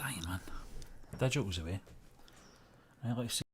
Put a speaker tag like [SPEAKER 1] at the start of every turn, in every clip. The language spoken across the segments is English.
[SPEAKER 1] dying, man. Digital's away. Right, let's see.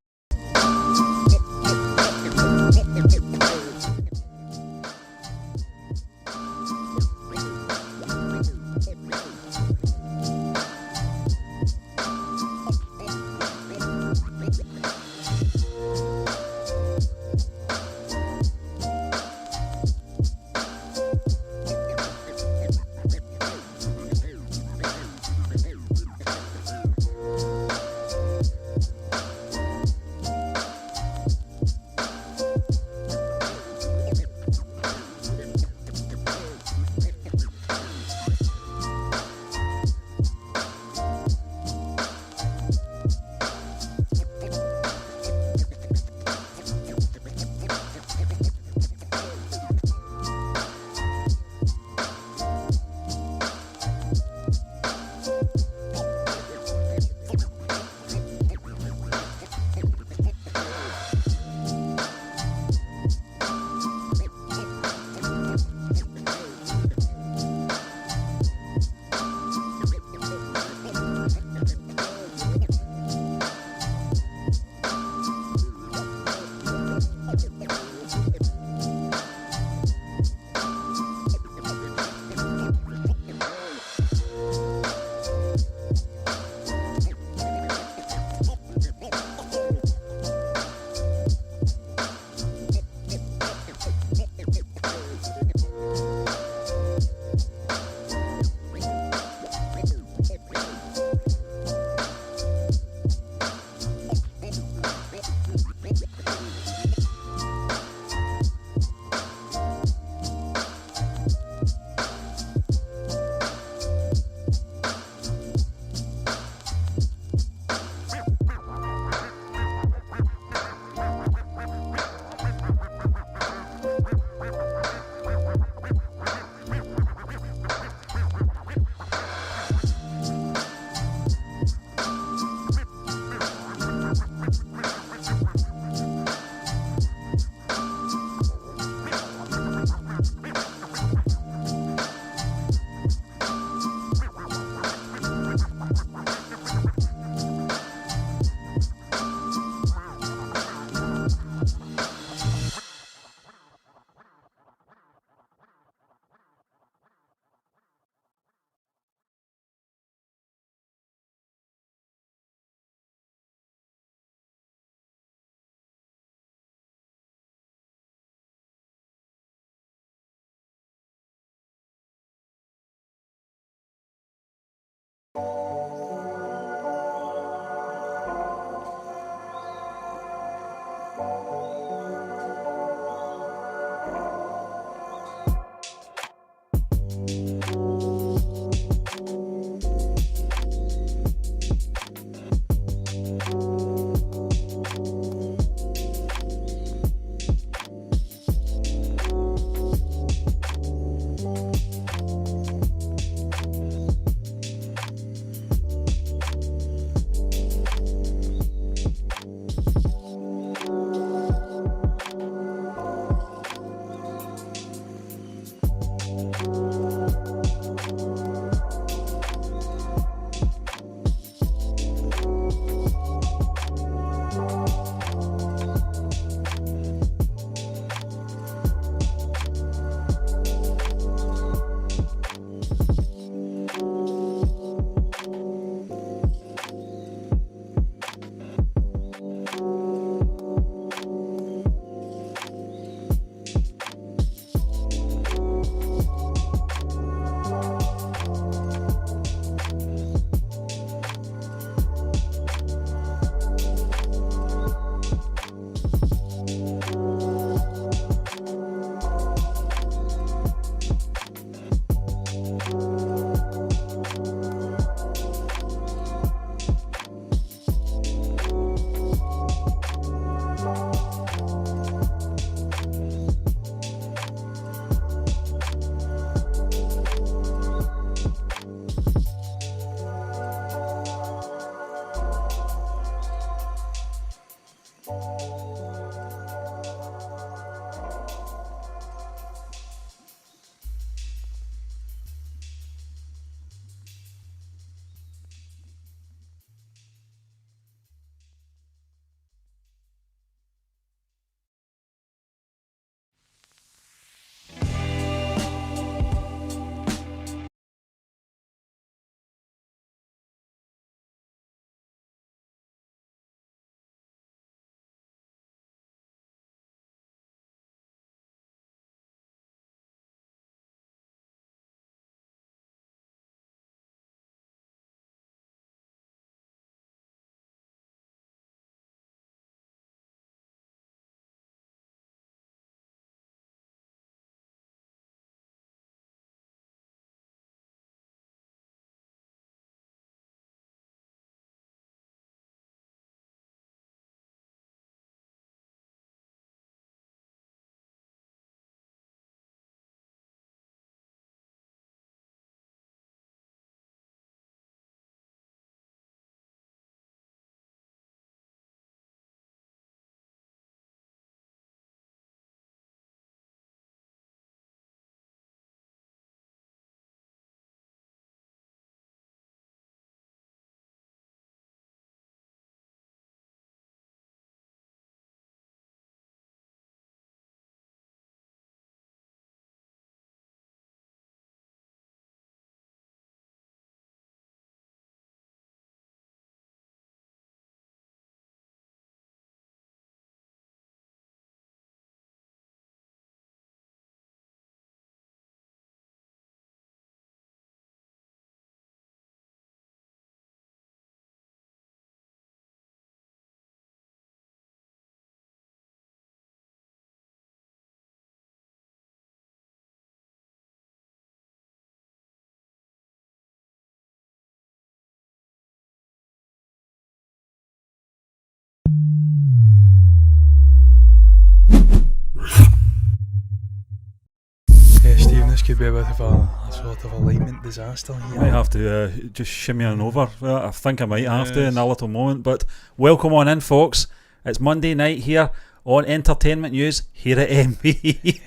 [SPEAKER 2] could be a bit of a sort of alignment disaster
[SPEAKER 1] I
[SPEAKER 2] here.
[SPEAKER 1] might have to just shimmy on over. Well, I think I might have to in a little moment. But welcome on in, folks. It's Monday night here on Entertainment News here at MB.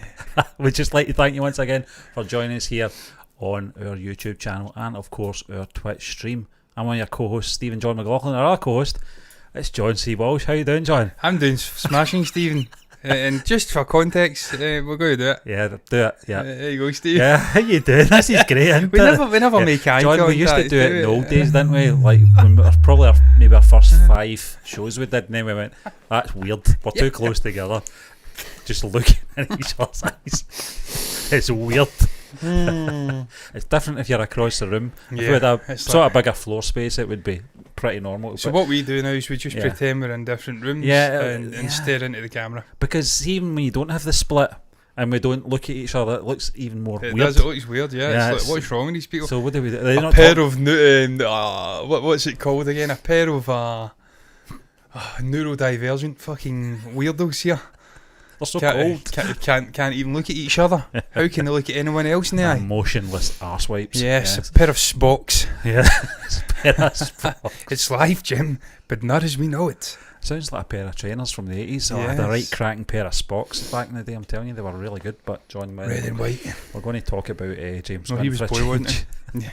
[SPEAKER 1] We'd just like to thank you once again for joining us here on our YouTube channel and, of course, our Twitch stream. I'm one of your co-hosts, Stephen John McLaughlin. Our other co-host, it's John C. Walsh. How you doing, John?
[SPEAKER 2] I'm doing smashing, Stephen. And just for context, we're going to do it.
[SPEAKER 1] Yeah, do it. Yeah.
[SPEAKER 2] There you go, Steve.
[SPEAKER 1] Yeah, how you doing? This is great, isn't
[SPEAKER 2] We
[SPEAKER 1] it?
[SPEAKER 2] never make eye
[SPEAKER 1] John,
[SPEAKER 2] contact.
[SPEAKER 1] we used to do it in the old days, didn't we? Like, when we were probably maybe our first 5 shows we did, and then we went, that's weird. We're too close together. Just looking at each other's eyes. It's weird. It's different if you're across the room. If we had a sort of bigger floor space, it would be pretty normal.
[SPEAKER 2] So what we do now is we just pretend we're in different rooms and stare into the camera.
[SPEAKER 1] Because even when you don't have the split and we don't look at each other, it looks even more weird.
[SPEAKER 2] It looks weird, it's like, what's wrong with these people?
[SPEAKER 1] So what do we do?
[SPEAKER 2] A pair of what's it called again? A pair of neurodivergent fucking weirdos here.
[SPEAKER 1] They're so cold.
[SPEAKER 2] Can't even look at each other. How can they look at anyone else in the eye?
[SPEAKER 1] Motionless arsewipes.
[SPEAKER 2] Yes, a pair of Spocks.
[SPEAKER 1] Yeah, a pair of Spocks.
[SPEAKER 2] It's life, Jim, but not as we know it.
[SPEAKER 1] Sounds like a pair of trainers from the 80s. I had a right cracking pair of Spocks back in the day. I'm telling you, they were really good. But John,
[SPEAKER 2] red and white.
[SPEAKER 1] We're going to talk about James Gunn.
[SPEAKER 2] He was boy, wasn't he?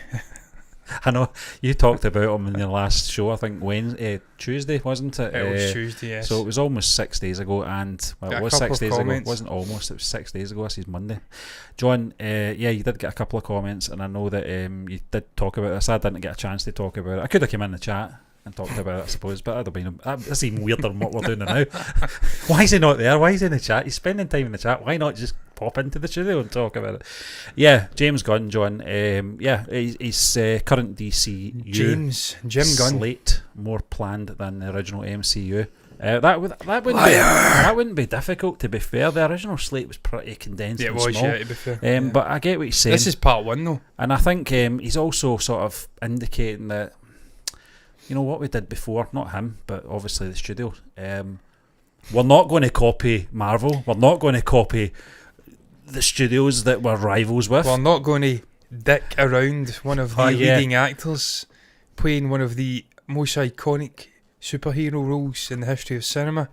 [SPEAKER 1] I know you talked about him in your last show. I think Tuesday, wasn't it?
[SPEAKER 2] It was Tuesday, yes.
[SPEAKER 1] So it was almost 6 days ago, and it was 6 days ago. It wasn't almost. It was 6 days ago. This is Monday. John, you did get a couple of comments, and I know that you did talk about this. I didn't get a chance to talk about it. I could have come in the chat and talked about it, I suppose, but that'd have been that's even weirder than what we're doing now. Why is he not there? Why is he in the chat? He's spending time in the chat. Why not just pop into the studio and talk about it? Yeah, James Gunn, John. He's current DCU
[SPEAKER 2] Jim Gunn
[SPEAKER 1] slate more planned than the original MCU. That wouldn't be difficult, to be fair. The original slate was pretty condensed. It was, small.
[SPEAKER 2] To be fair.
[SPEAKER 1] But I get what he's saying.
[SPEAKER 2] This is part 1 though,
[SPEAKER 1] and I think he's also sort of indicating that, you know, what we did before, not him, but obviously the studio. We're not going to copy Marvel. We're not going to copy the studios that we're rivals with.
[SPEAKER 2] We're not going to dick around one of the leading actors playing one of the most iconic superhero roles in the history of cinema.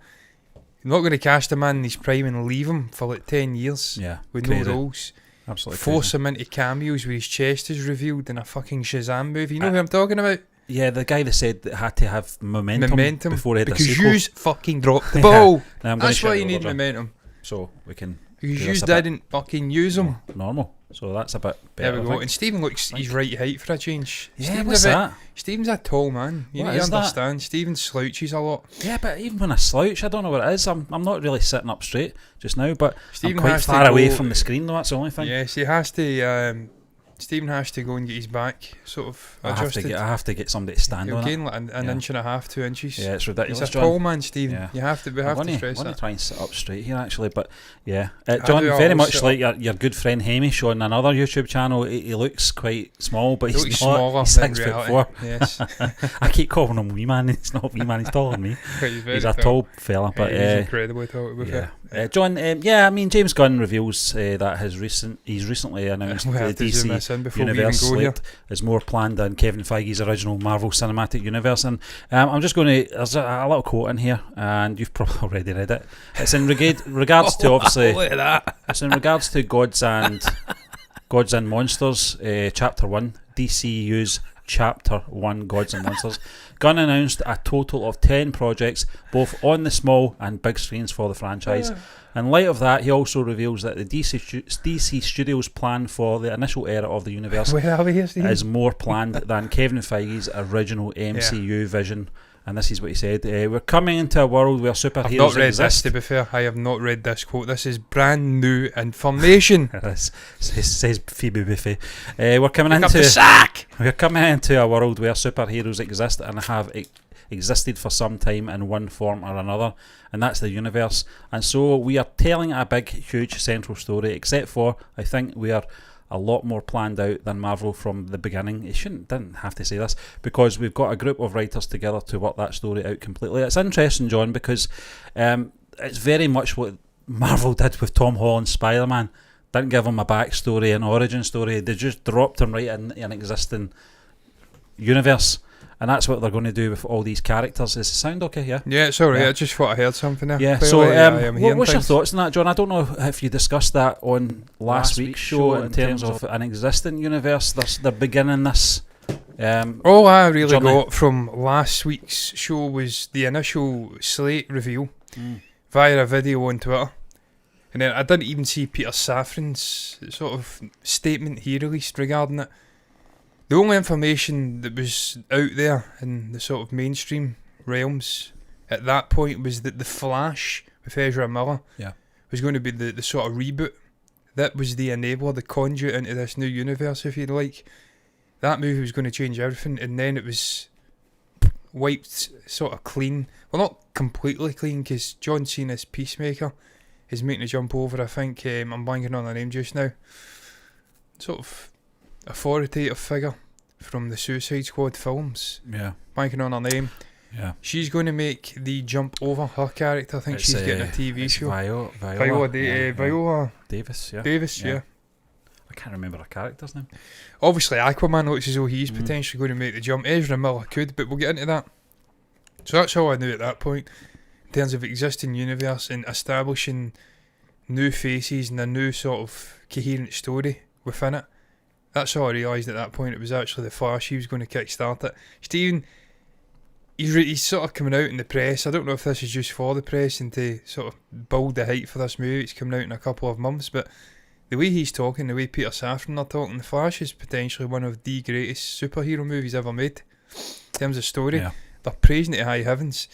[SPEAKER 2] You're not going to cast a man in his prime and leave him for like 10 years with crazy. No roles.
[SPEAKER 1] Absolutely
[SPEAKER 2] force him into cameos where his chest is revealed in a fucking Shazam movie. You know who I'm talking about?
[SPEAKER 1] Yeah, the guy that said that had to have momentum before he had a sequel.
[SPEAKER 2] Because you fucking dropped the ball.
[SPEAKER 1] That's
[SPEAKER 2] why you need momentum.
[SPEAKER 1] So we can.
[SPEAKER 2] Because you didn't fucking use them.
[SPEAKER 1] Normal. So that's a bit better.
[SPEAKER 2] There we go. And Stephen looks his right height for a change.
[SPEAKER 1] Yeah, what's that?
[SPEAKER 2] Stephen's a tall man. You need to understand. Stephen slouches a lot.
[SPEAKER 1] Yeah, but even when I slouch, I don't know what it is. I'm not really sitting up straight just now, but
[SPEAKER 2] Stephen
[SPEAKER 1] I'm quite far away from the screen though, that's the only thing.
[SPEAKER 2] Yes, he has to. Stephen has to go and get his back sort of adjusted.
[SPEAKER 1] I have to get somebody to stand on it.
[SPEAKER 2] You'll gain like an inch and a half, 2 inches.
[SPEAKER 1] Yeah, it's ridiculous.
[SPEAKER 2] He's a tall man, Stephen. Yeah. We have to stress that.
[SPEAKER 1] I want to try and sit up straight here actually, but yeah. John, very much like your good friend Hamish on another YouTube channel, he looks quite small, but he's not.
[SPEAKER 2] Smaller
[SPEAKER 1] he's 6'4".
[SPEAKER 2] Yes.
[SPEAKER 1] I keep calling him wee man. He's not wee man, he's taller than me. He's a tall fella, but
[SPEAKER 2] he's incredibly tall.
[SPEAKER 1] John, I mean, James Gunn reveals that he's recently announced the DC Universe slate is more planned than Kevin Feige's original Marvel Cinematic Universe, and I'm just going to, there's a little quote in here, and you've probably already read it. It's in regards to obviously.
[SPEAKER 2] Look at that.
[SPEAKER 1] It's in regards to Gods and Monsters, Chapter 1, DCU's Chapter 1, Gods and Monsters. Gunn announced a total of 10 projects, both on the small and big screens for the franchise. In light of that, he also reveals that the DC Studios' plan for the initial era of the universe is more planned than Kevin Feige's original MCU vision. And this is what he said: "We're coming into a world where superheroes exist." I've
[SPEAKER 2] not read this, to be fair. I have not read this quote. This is brand new information.
[SPEAKER 1] Says Phoebe Buffay. We're coming into a world where superheroes exist and have existed for some time in one form or another, and that's the universe. And so we are telling a big, huge central story. Except for, I think we are a lot more planned out than Marvel from the beginning. He didn't have to say this, because we've got a group of writers together to work that story out completely. It's interesting, John, because it's very much what Marvel did with Tom Holland's Spider-Man. Didn't give him a backstory, an origin story. They just dropped him right in an existing universe. And that's what they're going to do with all these characters. Does it sound okay? Yeah.
[SPEAKER 2] Yeah, it's alright. I just thought I heard something there.
[SPEAKER 1] Yeah. So, what's your thoughts on that, John? I don't know if you discussed that on last week's show in terms of an existing universe. They're beginning this.
[SPEAKER 2] All I really
[SPEAKER 1] journey.
[SPEAKER 2] got from last week's show was the initial Slate reveal via a video on Twitter. And then I didn't even see Peter Safran's sort of statement he released regarding it. The only information that was out there in the sort of mainstream realms at that point was that The Flash with Ezra Miller was going to be the sort of reboot. That was the enabler, the conduit into this new universe, if you like. That movie was going to change everything, and then it was wiped sort of clean. Well, not completely clean, because John Cena's Peacemaker is making a jump over, I think. I'm blanking on the name just now. Sort of authoritative figure from the Suicide Squad films.
[SPEAKER 1] Yeah.
[SPEAKER 2] Blanking on her name.
[SPEAKER 1] Yeah.
[SPEAKER 2] She's going to make the jump over her character. I think she's getting a TV show. Viola
[SPEAKER 1] Davis, yeah.
[SPEAKER 2] Davis, yeah.
[SPEAKER 1] I can't remember her character's name.
[SPEAKER 2] Obviously, Aquaman looks as though he's potentially going to make the jump. Ezra Miller could, but we'll get into that. So that's all I knew at that point in terms of existing universe and establishing new faces and a new sort of coherent story within it. That's all I realised at that point. It was actually The Flash. He was going to kickstart it. Stephen, he's sort of coming out in the press. I don't know if this is just for the press and to sort of build the hype for this movie. It's coming out in a couple of months, but the way he's talking, the way Peter Safran are talking, The Flash is potentially one of the greatest superhero movies ever made in terms of story.
[SPEAKER 1] Yeah.
[SPEAKER 2] They're praising it to high heavens.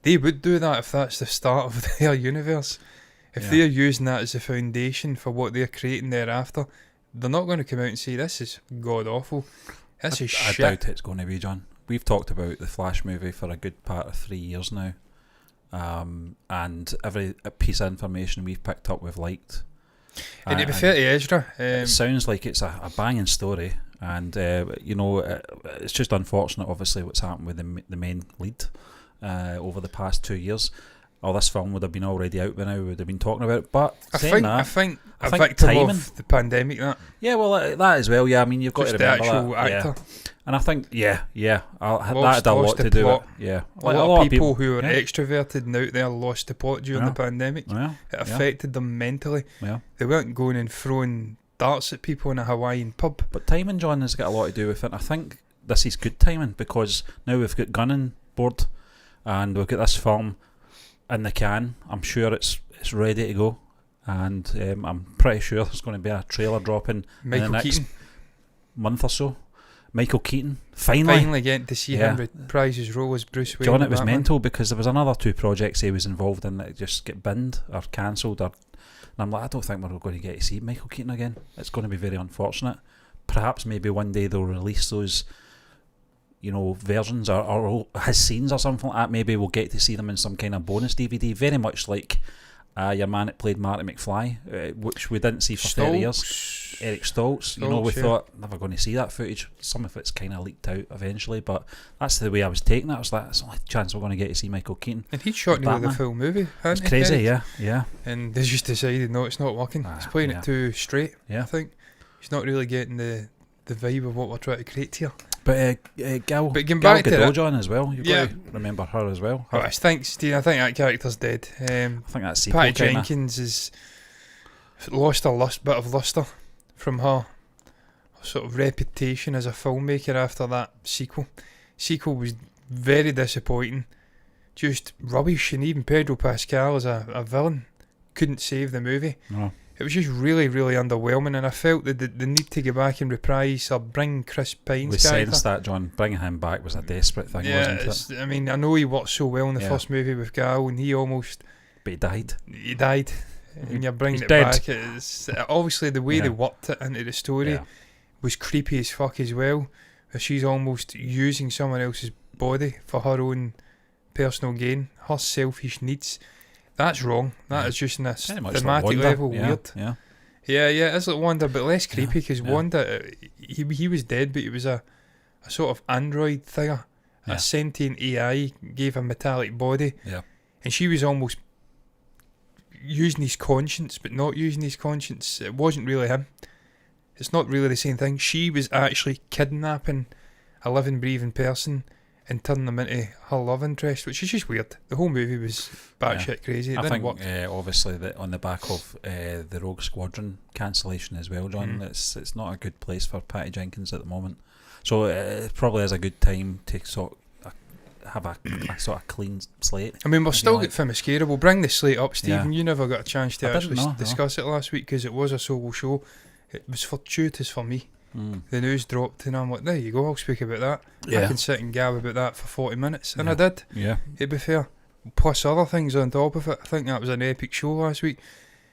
[SPEAKER 2] They would do that if that's the start of their universe. If they're using that as the foundation for what they're creating thereafter, they're not going to come out and say, this is god-awful. This is shit.
[SPEAKER 1] I doubt it's going to be, John. We've talked about the Flash movie for a good part of 3 years now. And every piece of information we've picked up, we've liked.
[SPEAKER 2] And to be fair to Ezra,
[SPEAKER 1] it sounds like it's a banging story. And, it's just unfortunate, obviously, what's happened with the main lead over the past 2 years. This film would have been already out by now. We would have been talking about it. But
[SPEAKER 2] I think a victim
[SPEAKER 1] timing
[SPEAKER 2] of the pandemic. That
[SPEAKER 1] that as well. Yeah, I mean, you've got
[SPEAKER 2] just
[SPEAKER 1] to remember
[SPEAKER 2] the actual
[SPEAKER 1] that.
[SPEAKER 2] actor.
[SPEAKER 1] Yeah. And I think that had a lot to do with it. Yeah,
[SPEAKER 2] a lot of people who are extroverted and out there lost the plot during the pandemic.
[SPEAKER 1] Yeah.
[SPEAKER 2] It affected them mentally.
[SPEAKER 1] Yeah.
[SPEAKER 2] They weren't going and throwing darts at people in a Hawaiian pub.
[SPEAKER 1] But timing, John, has got a lot to do with it. I think this is good timing because now we've got Gunn on board and we've got this film in the can. I'm sure it's ready to go, and I'm pretty sure there's going to be a trailer dropping in the next month or so. Michael Keaton finally
[SPEAKER 2] getting to see him reprise his role as Bruce Wayne.
[SPEAKER 1] John, it was mental because there was another 2 projects he was involved in that just get binned or cancelled, and I'm like, I don't think we're going to get to see Michael Keaton again. It's going to be very unfortunate. Perhaps maybe one day they'll release those versions or his scenes or something like that. Maybe we'll get to see them in some kind of bonus DVD, very much like your man that played Marty McFly, which we didn't see for 30 years, Eric Stoltz. We thought never going to see that footage. Some of it's kind of leaked out eventually, but that's the way I was taking it. I was like, that's the only chance we're going to get to see Michael Keaton.
[SPEAKER 2] And he shot nearly the full movie.
[SPEAKER 1] It's crazy, yeah.
[SPEAKER 2] And they just decided, no, it's not working. He's playing it too straight, I think. He's not really getting the vibe of what we're trying to create here.
[SPEAKER 1] But Gal Gadot, John, as well. You've got to remember her as well.
[SPEAKER 2] I think that character's dead. I
[SPEAKER 1] think that's sequel.
[SPEAKER 2] Patty Jenkins has lost a bit of lustre from her sort of reputation as a filmmaker after that sequel. Sequel was very disappointing, just rubbish, and even Pedro Pascal as a villain couldn't save the movie.
[SPEAKER 1] No.
[SPEAKER 2] It was just really, really underwhelming, and I felt that the need to go back and reprise or bring Chris Pine's character.
[SPEAKER 1] We sensed that, John. Bringing him back was a desperate thing, wasn't it?
[SPEAKER 2] I mean, I know he worked so well in the first movie with Gal, and he almost...
[SPEAKER 1] But he died.
[SPEAKER 2] And you're bringing it back. It's, obviously, the way they worked it into the story was creepy as fuck as well. She's almost using someone else's body for her own personal gain, her selfish needs. That's wrong. That is just in this thematic level weird. Yeah, it's like Wanda, but less creepy because Wanda, he was dead, but he was a sort of android figure. A sentient AI gave a metallic body.
[SPEAKER 1] Yeah.
[SPEAKER 2] And she was almost using his conscience but not using his conscience. It wasn't really him. It's not really the same thing. She was actually kidnapping a living, breathing person and turning them into her love interest, which is just weird. The whole movie was batshit crazy. It didn't work.
[SPEAKER 1] Obviously, that on the back of the Rogue Squadron cancellation as well, John, it's not a good place for Patty Jenkins at the moment. So it probably is a good time to sort of have a sort of clean slate.
[SPEAKER 2] I mean, we're still got Themyscira. We'll bring the slate up, Stephen.
[SPEAKER 1] Yeah.
[SPEAKER 2] You never got a chance to actually discuss it last week because it was a solo show. It was fortuitous for me. The news dropped and I'm like, there you go, I'll speak about that. I can sit and gab about that for 40 minutes, and I did. To be fair, plus other things on top of it. I think that was an epic show last week.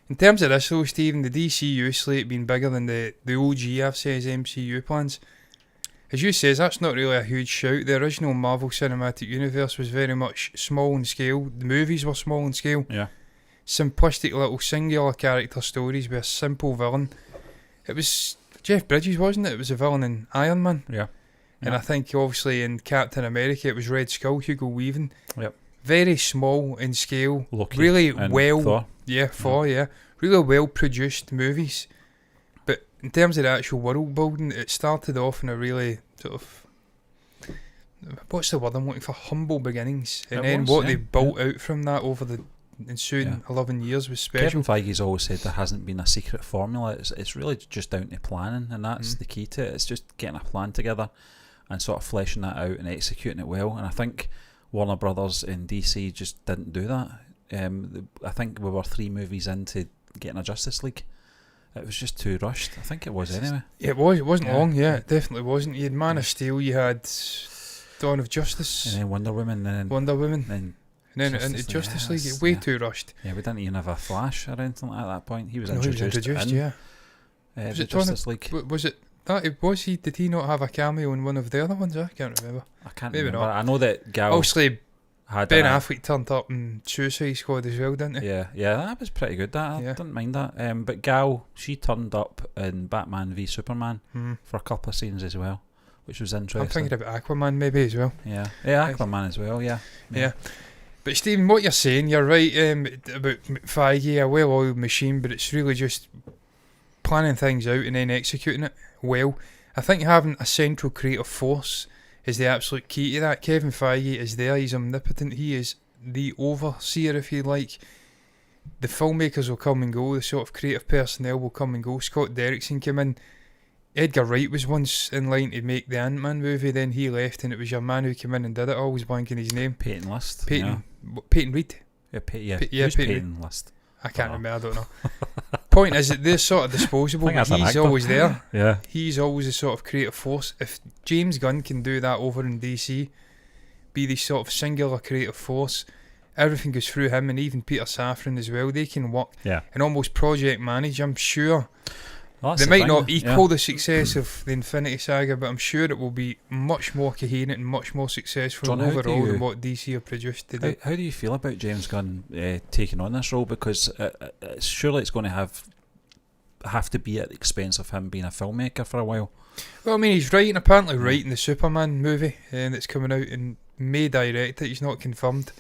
[SPEAKER 2] In terms of this though, Stephen, the DCU slate being bigger than the OG I've says MCU plans, as you says, that's not really a huge shout. The original Marvel Cinematic Universe was very much small in scale. The movies were small in scale. Simplistic little singular character stories with a simple villain. It was Jeff Bridges, wasn't it? It was a villain in Iron Man. And I think obviously in Captain America it was Red Skull, Hugo Weaving. Very small in scale.
[SPEAKER 1] Loki
[SPEAKER 2] really
[SPEAKER 1] and
[SPEAKER 2] well.
[SPEAKER 1] Thor.
[SPEAKER 2] Thor. Really well produced movies. But in terms of the actual world building, it started off in a really sort of, what's the word I'm looking for? Humble beginnings. And then what they built out from that over the ensuing 11 years was special.
[SPEAKER 1] Kevin Feige's always said there hasn't been a secret formula. It's really just down to planning, and that's the key to it. It's just getting a plan together and sort of fleshing that out and executing it well. And I think Warner Brothers and DC just didn't do that. I think we were 3 movies into getting a Justice League. It was just too rushed. I think it was anyway.
[SPEAKER 2] It was. It wasn't long. It definitely wasn't. You had Man of Steel. You had Dawn of Justice.
[SPEAKER 1] And then Wonder Woman.
[SPEAKER 2] And then into Justice League, way too rushed.
[SPEAKER 1] Yeah, we didn't even have a Flash or anything like that at that point. He was
[SPEAKER 2] introduced
[SPEAKER 1] in
[SPEAKER 2] was
[SPEAKER 1] the
[SPEAKER 2] it
[SPEAKER 1] Justice League.
[SPEAKER 2] Was it that? Was he? Did he not have a cameo in one of the other ones? I can't remember.
[SPEAKER 1] I can't
[SPEAKER 2] Maybe
[SPEAKER 1] remember.
[SPEAKER 2] not.
[SPEAKER 1] I know that Gal
[SPEAKER 2] obviously
[SPEAKER 1] had
[SPEAKER 2] Ben Affleck turned up in Suicide Squad as well, didn't he?
[SPEAKER 1] Yeah, that was pretty good. I didn't mind that. But Gal, she turned up in Batman v Superman for a couple of scenes as well, which was interesting.
[SPEAKER 2] I'm thinking about Aquaman maybe as well.
[SPEAKER 1] Yeah, Aquaman as well. Yeah.
[SPEAKER 2] But Stephen, what you're saying, you're right about Feige, a well-oiled machine, but it's really just planning things out and then executing it well. I think having a central creative force is the absolute key to that. Kevin Feige is there, he's omnipotent, he is the overseer, if you like. The filmmakers will come and go, the sort of creative personnel will come and go. Scott Derrickson came in. Edgar Wright was once in line to make the Ant-Man movie, then he left, and it was your man who came in and did it. I always blanking his name.
[SPEAKER 1] Peyton List.
[SPEAKER 2] Peyton Reed.
[SPEAKER 1] Peyton List.
[SPEAKER 2] I can't remember, I don't know. Point is that they're sort of disposable, but he's always there. He's always a sort of creative force. If James Gunn can do that over in DC, be the sort of singular creative force, everything goes through him, and even Peter Safran as well. They can work and almost project manage, I'm sure. They might not equal the success of the Infinity Saga, but I'm sure it will be much more coherent and much more successful overall than what DC have produced today.
[SPEAKER 1] How do you feel about James Gunn taking on this role? Because surely it's going to have to be at the expense of him being a filmmaker for a while.
[SPEAKER 2] Well, I mean, he's apparently writing the Superman movie that's coming out and may direct it. He's not confirmed.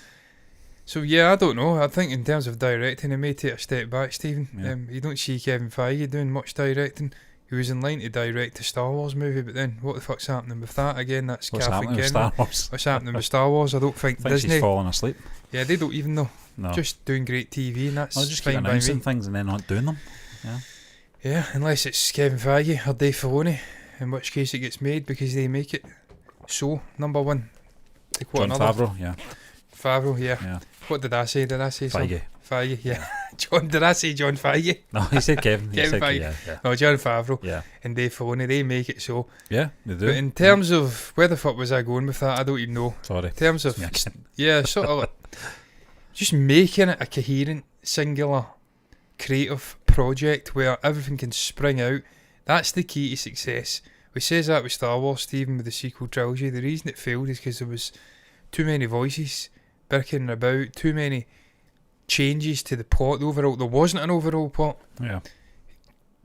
[SPEAKER 2] So I don't know. I think in terms of directing, he may take a step back, Stephen. You don't see Kevin Feige doing much directing. He was in line to direct the Star Wars movie, but then what the fuck's happening with that? Again, that's
[SPEAKER 1] what's
[SPEAKER 2] Catholic
[SPEAKER 1] happening with Star Wars?
[SPEAKER 2] What's happening with Star Wars? I don't think Disney.
[SPEAKER 1] She's falling asleep.
[SPEAKER 2] Yeah, they don't even know.
[SPEAKER 1] No.
[SPEAKER 2] Just doing great TV, and that's
[SPEAKER 1] just
[SPEAKER 2] fine
[SPEAKER 1] keep
[SPEAKER 2] by me.
[SPEAKER 1] announcing things and then not doing them.
[SPEAKER 2] Yeah, unless it's Kevin Feige or Dave Filoni, in which case it gets made because they make it. So, number one.
[SPEAKER 1] John Favreau,
[SPEAKER 2] Favreau, yeah. What did I say? Did I say something? Feige, yeah. Did I say John Feige?
[SPEAKER 1] No, he said Kevin.
[SPEAKER 2] Kevin Feige.
[SPEAKER 1] Yeah.
[SPEAKER 2] No, John Favreau and Dave Filoni, they make it so.
[SPEAKER 1] Yeah, they do.
[SPEAKER 2] But in terms of, where the fuck was I going with that? I don't even know.
[SPEAKER 1] Sorry.
[SPEAKER 2] In terms of, sort of like, just making it a coherent, singular, creative project where everything can spring out. That's the key to success. We says that with Star Wars, Stephen, with the sequel trilogy. The reason it failed is because there was too many voices birking about, too many changes to the plot. There wasn't an overall plot.
[SPEAKER 1] Yeah.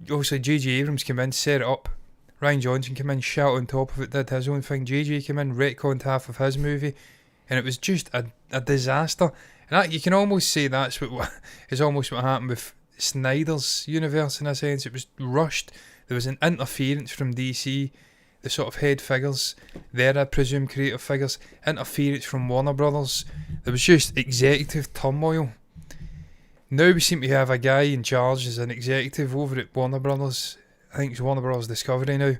[SPEAKER 2] Obviously, J.J. Abrams came in, set it up. Rian Johnson came in, shot on top of it, did his own thing. J.J. came in, retconned half of his movie, and it was just a disaster. And that, you can almost say that's what is almost what happened with Snyder's universe in a sense. It was rushed. There was an interference from DC, the sort of head figures, their, I presume, creative figures, interference from Warner Brothers. There was just executive turmoil. Now we seem to have a guy in charge as an executive over at Warner Brothers. I think it's Warner Brothers Discovery now.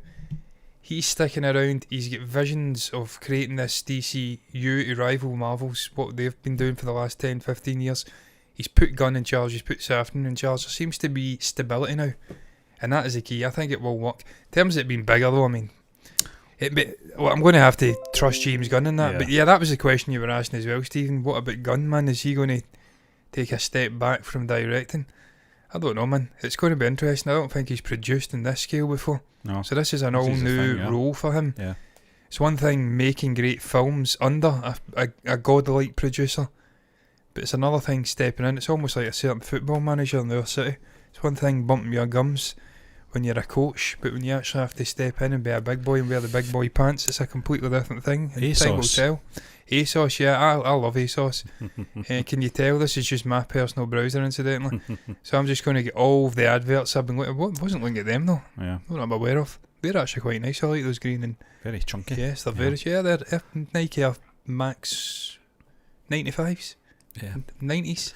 [SPEAKER 2] He's sticking around. He's got visions of creating this DCU to rival Marvel's, what they've been doing for the last 10, 15 years. He's put Gunn in charge, he's put Safran in charge. There seems to be stability now, and that is the key. I think it will work. In terms of it being bigger though, I mean, I'm going to have to trust James Gunn in that. Yeah. But yeah, that was the question you were asking as well, Stephen. What about Gunn, man? Is he going to take a step back from directing? I don't know, man. It's going to be interesting. I don't think he's produced in this scale before. No. So this is an all-new role for him. Yeah. It's one thing making great films under a godlike producer, but it's another thing stepping in. It's almost like a certain football manager in their city. It's one thing bumping your gums when you're a coach, but when you actually have to step in and be a big boy and wear the big boy pants, it's a completely different thing. And time will tell. ASOS, yeah, I love ASOS. Can you tell this is just my personal browser, incidentally? So I'm just going to get all of the adverts I've been looking at. Wasn't looking at them though. Yeah. What I'm aware of. They're actually quite nice. I like those green and
[SPEAKER 1] very chunky.
[SPEAKER 2] Yes, they're very. Yeah, they're Nike Air Max 95s.
[SPEAKER 1] Yeah.
[SPEAKER 2] 90s.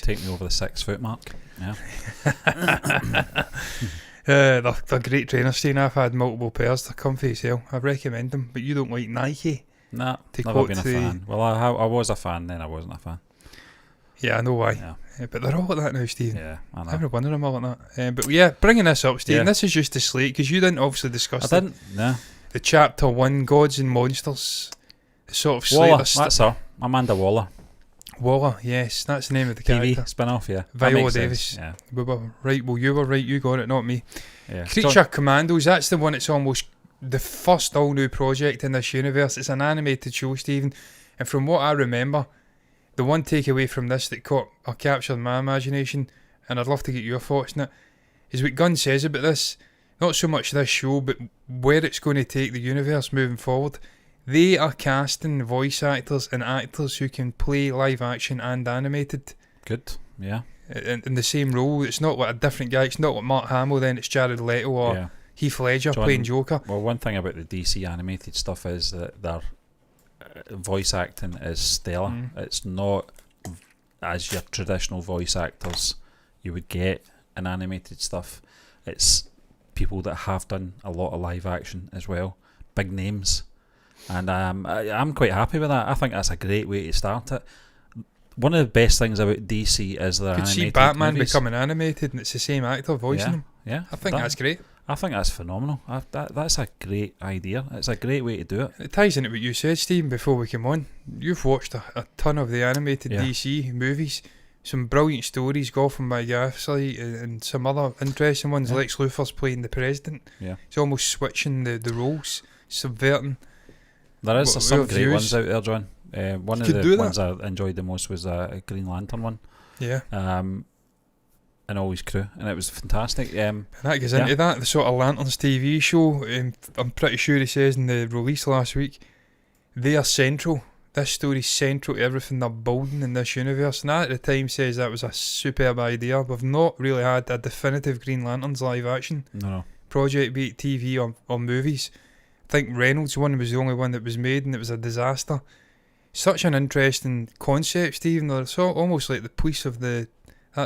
[SPEAKER 1] Take me over the 6 foot mark. Yeah.
[SPEAKER 2] They're great trainers, Steve. I've had multiple pairs. They're comfy as hell. I recommend them. But you don't like Nike.
[SPEAKER 1] Nah, never been a fan. Well, I was a fan, then I wasn't a fan.
[SPEAKER 2] Yeah, I know why. Yeah. But they're all like that now, Steve.
[SPEAKER 1] Yeah, I know.
[SPEAKER 2] Every one of them are like that. But yeah, bringing this up, Steve, this is just the slate, because you didn't obviously discuss
[SPEAKER 1] the
[SPEAKER 2] Chapter 1, Gods and Monsters, the sort of slate.
[SPEAKER 1] Waller, that's her. Amanda Waller.
[SPEAKER 2] Waller, yes, that's the name of the
[SPEAKER 1] TV
[SPEAKER 2] character.
[SPEAKER 1] spin-off, yeah.
[SPEAKER 2] Viola Davis.
[SPEAKER 1] Yeah.
[SPEAKER 2] Right, well, you were right, you got it, not me.
[SPEAKER 1] Yeah.
[SPEAKER 2] Creature Commandos, that's the one that's almost the first all-new project in this universe. It's an animated show, Stephen, and from what I remember, the one takeaway from this that caught or captured my imagination, and I'd love to get your thoughts on it, is what Gunn says about this. Not so much this show, but where it's going to take the universe moving forward. They are casting voice actors and actors who can play live action and animated.
[SPEAKER 1] Good, yeah.
[SPEAKER 2] In the same role. It's not like a different guy. It's not like Mark Hamill, then it's Jared Leto or Heath Ledger playing Joker.
[SPEAKER 1] Well, one thing about the DC animated stuff is that their voice acting is stellar. It's not as your traditional voice actors you would get in animated stuff. It's people that have done a lot of live action as well. Big names. And I'm quite happy with that. I think that's a great way to start it. One of the best things about DC is their animated
[SPEAKER 2] see Batman
[SPEAKER 1] movies.
[SPEAKER 2] Becoming animated and it's the same actor voicing him.
[SPEAKER 1] Yeah,
[SPEAKER 2] I think that's great.
[SPEAKER 1] I think that's phenomenal. That's a great idea. It's a great way to do it.
[SPEAKER 2] It ties into what you said, Stephen, before we came on. You've watched a ton of the animated DC movies. Some brilliant stories, Gotham by Gaslight, and some other interesting ones. Lex Luthor's playing the president.
[SPEAKER 1] Yeah.
[SPEAKER 2] He's almost switching the roles, subverting.
[SPEAKER 1] There is some great ones out there, John. One of the ones I enjoyed the most was a Green Lantern one.
[SPEAKER 2] Yeah.
[SPEAKER 1] And Always Crew, and it was fantastic.
[SPEAKER 2] And that goes into that, the sort of Lanterns TV show. I'm pretty sure he says in the release last week, they are central. This story's central to everything they're building in this universe. And that at the time says that was a superb idea. We've not really had a definitive Green Lanterns live action project, be it TV or movies. I think Reynolds' one was the only one that was made, and it was a disaster. Such an interesting concept, Stephen. They're sort of almost like the police of that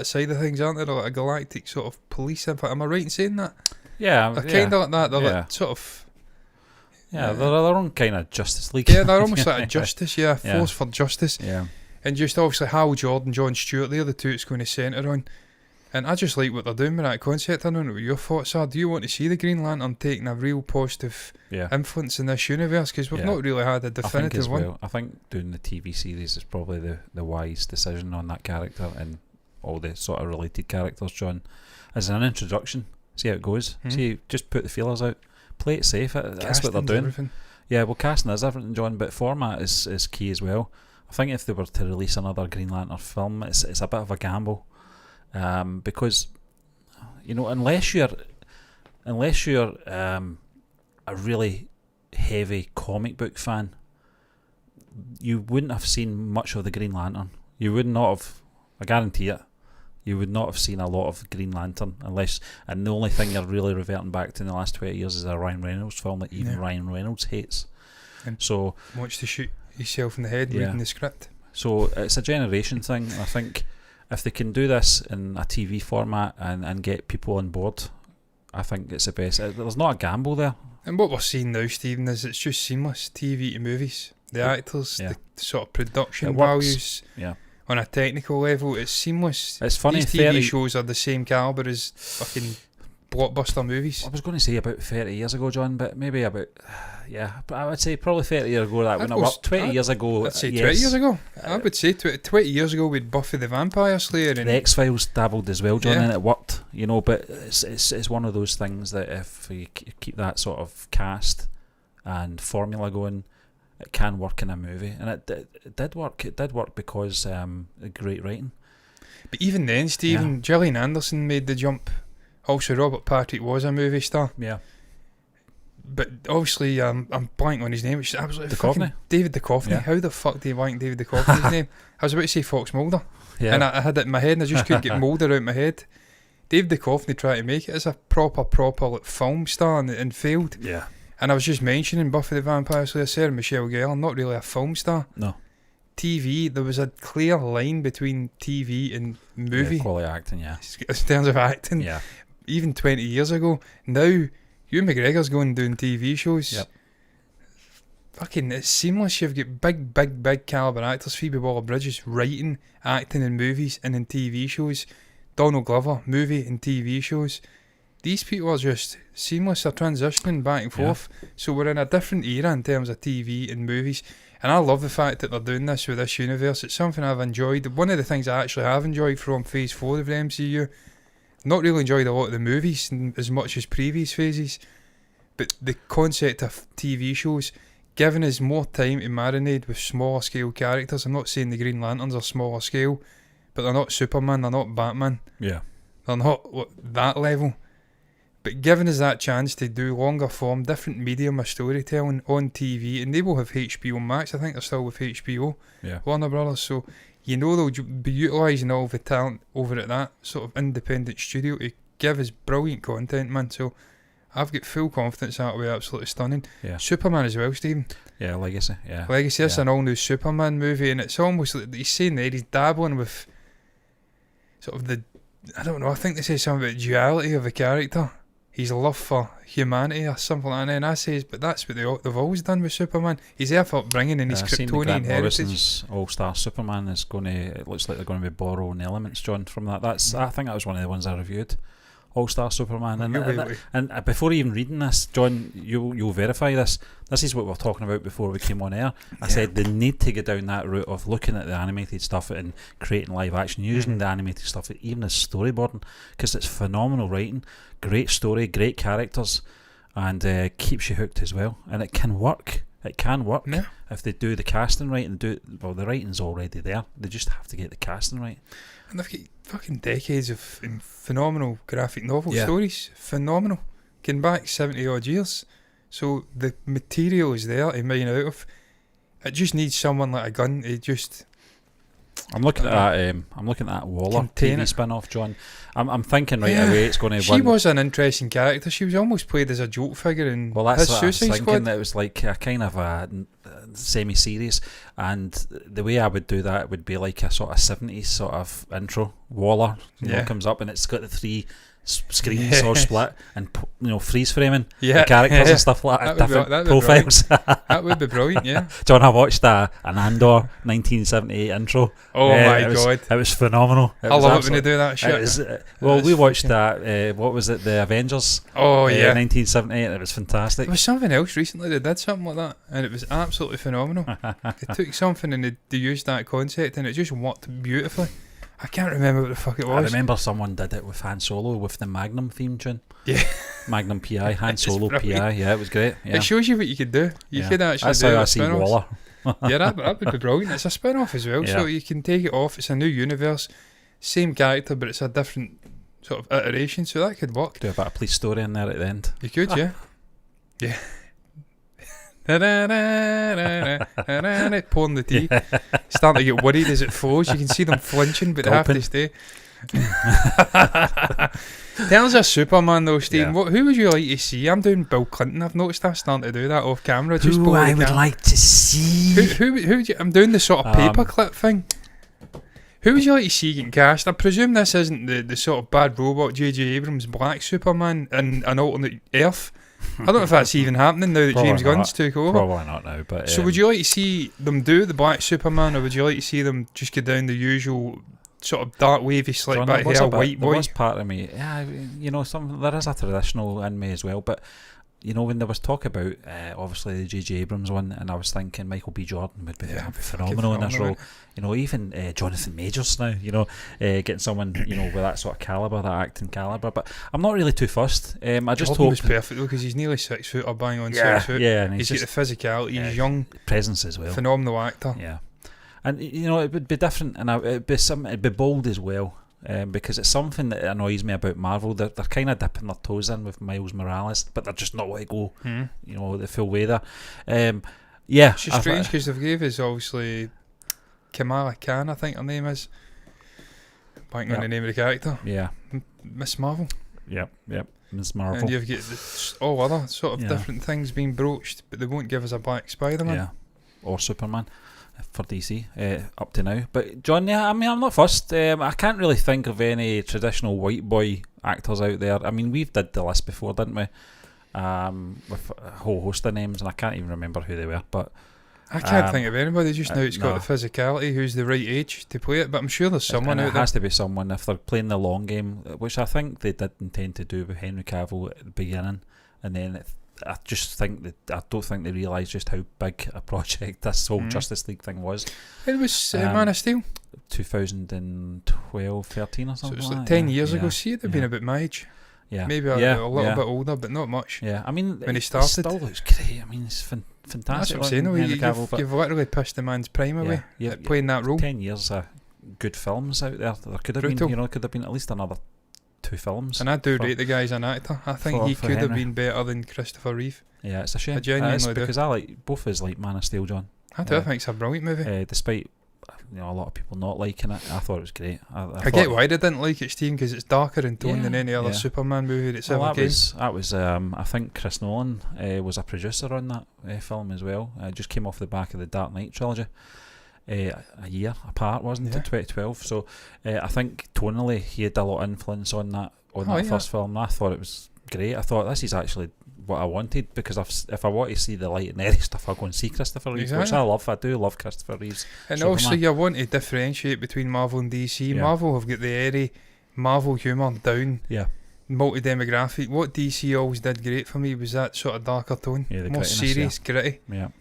[SPEAKER 2] side of things, aren't they? They're like a galactic sort of police. Am I right in saying that?
[SPEAKER 1] Yeah.
[SPEAKER 2] They're kind of like that. They're like sort of...
[SPEAKER 1] Yeah, they're their own kind of Justice League.
[SPEAKER 2] Yeah, they're almost like a justice, force for justice.
[SPEAKER 1] Yeah.
[SPEAKER 2] And just obviously Hal Jordan, John Stewart, they're the two it's going to centre on. And I just like what they're doing with that concept. I don't know what your thoughts are. Do you want to see the Green Lantern taking a real positive influence in this universe? Because we've not really had a definitive one.
[SPEAKER 1] Well. I think doing the TV series is probably the wise decision on that character and all the sort of related characters, John. As an introduction, see how it goes. See, just put the feelers out. Play it safe. That's what they're doing.
[SPEAKER 2] Everything.
[SPEAKER 1] Yeah, well, casting is everything, John, but format is key as well. I think if they were to release another Green Lantern film, it's a bit of a gamble. Because unless you're a really heavy comic book fan, you wouldn't have seen much of the Green Lantern. You would not have, I guarantee it, you would not have seen a lot of Green Lantern and the only thing you're really reverting back to in the last 20 years is a Ryan Reynolds film that even Ryan Reynolds hates.
[SPEAKER 2] And
[SPEAKER 1] so
[SPEAKER 2] wants to shoot himself in the head reading the script.
[SPEAKER 1] So it's a generation thing. I think if they can do this in a TV format and get people on board, I think it's the best. There's not a gamble there.
[SPEAKER 2] And what we're seeing now, Stephen, is it's just seamless TV to movies. The actors, the sort of production values, on a technical level, it's seamless.
[SPEAKER 1] It's funny.
[SPEAKER 2] These TV shows are the same calibre as fucking blockbuster movies.
[SPEAKER 1] I was going to say about 30 years ago, John, but maybe about, but I would say probably 30 years ago that wouldn't have worked. 20 years ago.
[SPEAKER 2] I'd say 20 years ago. I would say 20 years ago with Buffy the Vampire Slayer. And
[SPEAKER 1] the X-Files dabbled as well, John, and it worked, but it's one of those things that if you keep that sort of cast and formula going, it can work in a movie, and it did work. It did work because great writing. But
[SPEAKER 2] even then, Stephen, Gillian Anderson made the jump. Also, Robert Patrick was a movie star.
[SPEAKER 1] Yeah.
[SPEAKER 2] But obviously, I'm blanking on his name. It's absolutely
[SPEAKER 1] Duchovny.
[SPEAKER 2] David Duchovny. Yeah. How the fuck do you blank David Duchovny's name? I was about to say Fox Mulder. Yeah. And I had it in my head, and I just couldn't get Mulder out my head. David Duchovny tried to make it as a proper like, film star and failed.
[SPEAKER 1] Yeah.
[SPEAKER 2] And I was just mentioning Buffy the Vampire Slayer, Sarah Michelle Gellar, not really a film star.
[SPEAKER 1] No.
[SPEAKER 2] TV, there was a clear line between TV and movie.
[SPEAKER 1] Quality acting, yeah.
[SPEAKER 2] In terms of acting.
[SPEAKER 1] Yeah.
[SPEAKER 2] Even 20 years ago. Now, Ewan McGregor's going and doing TV shows.
[SPEAKER 1] Yep.
[SPEAKER 2] Fucking, it's seamless. You've got big calibre actors. Phoebe Waller-Bridges writing, acting in movies and in TV shows. Donald Glover, movie and TV shows. These people are just seamless. They're transitioning back and forth. Yeah. So we're in a different era in terms of TV and movies. And I love the fact that they're doing this with this universe. It's something I've enjoyed. One of the things I actually have enjoyed from Phase 4 of the MCU, not really enjoyed a lot of the movies as much as previous phases, but the concept of TV shows, giving us more time to marinate with smaller scale characters. I'm not saying the Green Lanterns are smaller scale, but they're not Superman, they're not Batman.
[SPEAKER 1] Yeah.
[SPEAKER 2] They're not that level. But giving us that chance to do longer form, different medium of storytelling on TV, and they will have HBO Max. I think they're still with HBO, Warner Brothers. So they'll be utilising all the talent over at that sort of independent studio to give us brilliant content, man. So I've got full confidence that will be absolutely stunning. Yeah. Superman as well, Stephen.
[SPEAKER 1] Yeah, Legacy. Yeah,
[SPEAKER 2] Legacy. That's an all-new Superman movie, and it's almost like he's saying there he's dabbling with sort of I don't know. I think they say something about duality of the character. His love for humanity or something like that. And I say, but that's what they've always done with Superman. He's there for bringing in his Kryptonian heritage.
[SPEAKER 1] Morrison's All-Star Superman is it looks like they're going to be borrowing elements, John, from that. I think that was one of the ones I reviewed. All-Star Superman. And before even reading this, John, you'll verify this. This is what we were talking about before we came on air. I said they need to go down that route of looking at the animated stuff and creating live action, using the animated stuff even as storyboarding, because it's phenomenal writing, great story, great characters, and keeps you hooked as well. And it can work. It can work if they do the casting right and the writing's already there. They just have to get the casting right.
[SPEAKER 2] And they've got fucking decades of phenomenal graphic novel stories. Phenomenal. Going back 70 odd years. So the material is there to mine out of. It just needs someone like a Gunn to just...
[SPEAKER 1] I'm looking at that Waller TV spin-off, John. I'm thinking right away it's going to.
[SPEAKER 2] She was an interesting character. She was almost played as a joke figure in
[SPEAKER 1] that's what
[SPEAKER 2] Suicide
[SPEAKER 1] I was thinking.
[SPEAKER 2] Squad.
[SPEAKER 1] That it was like a kind of a semi-series, and the way I would do that would be like a sort of 70s sort of intro. Waller comes up and it's got the three screens all split and freeze framing the characters and stuff like that, different profiles.
[SPEAKER 2] That would be brilliant.
[SPEAKER 1] John, I watched an Andor 1978 intro.
[SPEAKER 2] Oh my god,
[SPEAKER 1] it was phenomenal.
[SPEAKER 2] I love it when they do that shit.
[SPEAKER 1] We watched that what was it, the Avengers 1978, and it was fantastic.
[SPEAKER 2] There was something else recently that did something like that and it was absolutely phenomenal. They took something and they used that concept and it just worked beautifully. I can't remember what the fuck it was.
[SPEAKER 1] I remember someone did it with Han Solo with the Magnum theme tune.
[SPEAKER 2] Yeah.
[SPEAKER 1] Magnum PI, Han Solo PI. Yeah, it was great. Yeah.
[SPEAKER 2] It shows you what you could do. You could actually
[SPEAKER 1] That's
[SPEAKER 2] do
[SPEAKER 1] how I see Waller.
[SPEAKER 2] that would be brilliant. It's a spin-off as well, so you can take it off. It's a new universe. Same character, but it's a different sort of iteration, so that could work.
[SPEAKER 1] Do a bit of police story in there at the end.
[SPEAKER 2] You could, yeah. pouring the tea, starting to get worried as it flows. You can see them flinching, but they have to stay. Tell us a Superman though, Stephen. Who would you like to see? I'm doing Bill Clinton. I've noticed I'm starting to do that off camera. Just
[SPEAKER 1] who I would like to see.
[SPEAKER 2] Who would you, I'm doing the sort of paperclip thing. Who would you like to see getting cast? I presume this isn't the sort of bad robot J.J. Abrams Black Superman in an alternate Earth. I don't know if that's even happening now that James Gunn's took over.
[SPEAKER 1] Probably not now. But
[SPEAKER 2] so would you like to see them do the Black Superman, or would you like to see them just go down the usual sort of dark wavy slick back hair white boy?
[SPEAKER 1] There was part of me, there is a traditional in me as well, but when there was talk about obviously the J.J. Abrams one, and I was thinking Michael B. Jordan would be phenomenal in this role. Even Jonathan Majors now, getting someone with that sort of calibre, that acting calibre. But I'm not really too fussed. I just hope
[SPEAKER 2] was perfect though, because he's nearly 6 foot or bang on 6 foot.
[SPEAKER 1] Yeah, and
[SPEAKER 2] he's got the physicality. He's young,
[SPEAKER 1] presence as well.
[SPEAKER 2] Phenomenal actor.
[SPEAKER 1] Yeah, and it would be different, and it'd be bold as well. Because it's something that annoys me about Marvel. They're kind of dipping their toes in with Miles Morales, but they're just not going to go, the full way there. It's
[SPEAKER 2] just strange because they've gave us obviously Kamala Khan, I think her name is. Blanking on the name of the character.
[SPEAKER 1] Yeah,
[SPEAKER 2] Miss Marvel.
[SPEAKER 1] Yep, Miss Marvel.
[SPEAKER 2] And you've got all other sort of different things being broached, but they won't give us a Black Spider-Man.
[SPEAKER 1] Yeah, or Superman. For DC up to now, but John, I'm not fussed. I can't really think of any traditional white boy actors out there. I mean, we've did the list before, didn't we? With a whole host of names, and I can't even remember who they were. But
[SPEAKER 2] I can't think of anybody just now. It's got the physicality, who's the right age to play it. But I'm sure there's someone out there. It has
[SPEAKER 1] to be someone if they're playing the long game, which I think they did intend to do with Henry Cavill at the beginning, and then I just think that I don't think they realised just how big a project this whole Justice League thing was.
[SPEAKER 2] It was Man of Steel
[SPEAKER 1] 2012, 13 or something.
[SPEAKER 2] So it was like 10 years ago. See, it'd have been about my age.
[SPEAKER 1] Yeah,
[SPEAKER 2] maybe a little bit older, but not much.
[SPEAKER 1] Yeah, I mean,
[SPEAKER 2] when he started,
[SPEAKER 1] it still looks great. I mean, it's fantastic.
[SPEAKER 2] That's what I'm saying. You've literally pissed the man's prime away playing that role.
[SPEAKER 1] 10 years of good films out there. There could have been, could have been at least another 2 films.
[SPEAKER 2] And I do rate the guy as an actor. I think he could have been better than Christopher Reeve.
[SPEAKER 1] Yeah, it's a shame.
[SPEAKER 2] I genuinely
[SPEAKER 1] because I like both is like Man of Steel, John.
[SPEAKER 2] I do. I think it's a brilliant movie.
[SPEAKER 1] Despite a lot of people not liking it, I thought it was great.
[SPEAKER 2] I get why they didn't like it, Steve, because it's darker in tone than any other Superman movie that's ever came.
[SPEAKER 1] That was I think Chris Nolan was a producer on that film as well. It just came off the back of the Dark Knight trilogy. A year apart, wasn't it? 2012. So I think tonally he had a lot of influence on that first film. I thought it was great. I thought this is actually what I wanted, because if I want to see the light and airy stuff, I'll go and see Christopher Reeves, which I love. I do love Christopher Reeves.
[SPEAKER 2] And
[SPEAKER 1] Superman.
[SPEAKER 2] also you want to differentiate between Marvel and DC. Marvel have got the airy Marvel humour down, multi-demographic. What DC always did great for me was that sort of darker tone, more serious, gritty. There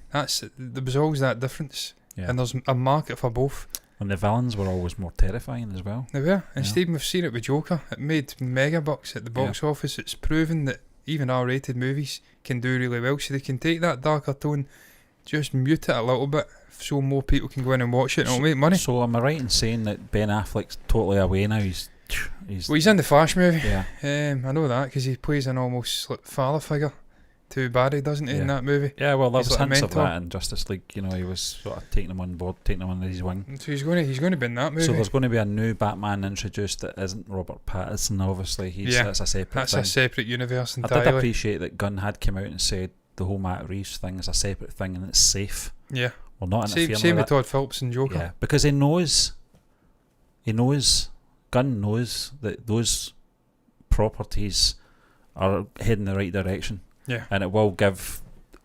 [SPEAKER 2] was always that difference, and there's a market for both.
[SPEAKER 1] And the villains were always more terrifying as well.
[SPEAKER 2] They were. And Stephen, we've seen it with Joker. It made mega bucks at the box office. It's proven that even R-rated movies can do really well, so they can take that darker tone, just mute it a little bit, so more people can go in and watch it and it'll make money.
[SPEAKER 1] So am I right in saying that Ben Affleck's totally away now? He's
[SPEAKER 2] in the Flash movie. I know that because he plays an almost like father figure to Barry, doesn't he, in that movie?
[SPEAKER 1] Yeah, well, there's hints of that in Justice League. He was sort of taking him on board, taking him under his wing.
[SPEAKER 2] So he's going to be in that movie.
[SPEAKER 1] So there's going to be a new Batman introduced that isn't Robert Pattinson. Obviously, that's a separate.
[SPEAKER 2] That's a separate universe entirely.
[SPEAKER 1] I did appreciate that Gunn had come out and said the whole Matt Reeves thing is a separate thing and it's safe.
[SPEAKER 2] Yeah,
[SPEAKER 1] we're not interfering.
[SPEAKER 2] Same with Todd Phillips and Joker.
[SPEAKER 1] Yeah, because he knows. Gunn knows that those properties are heading the right direction.
[SPEAKER 2] Yeah,
[SPEAKER 1] and it will give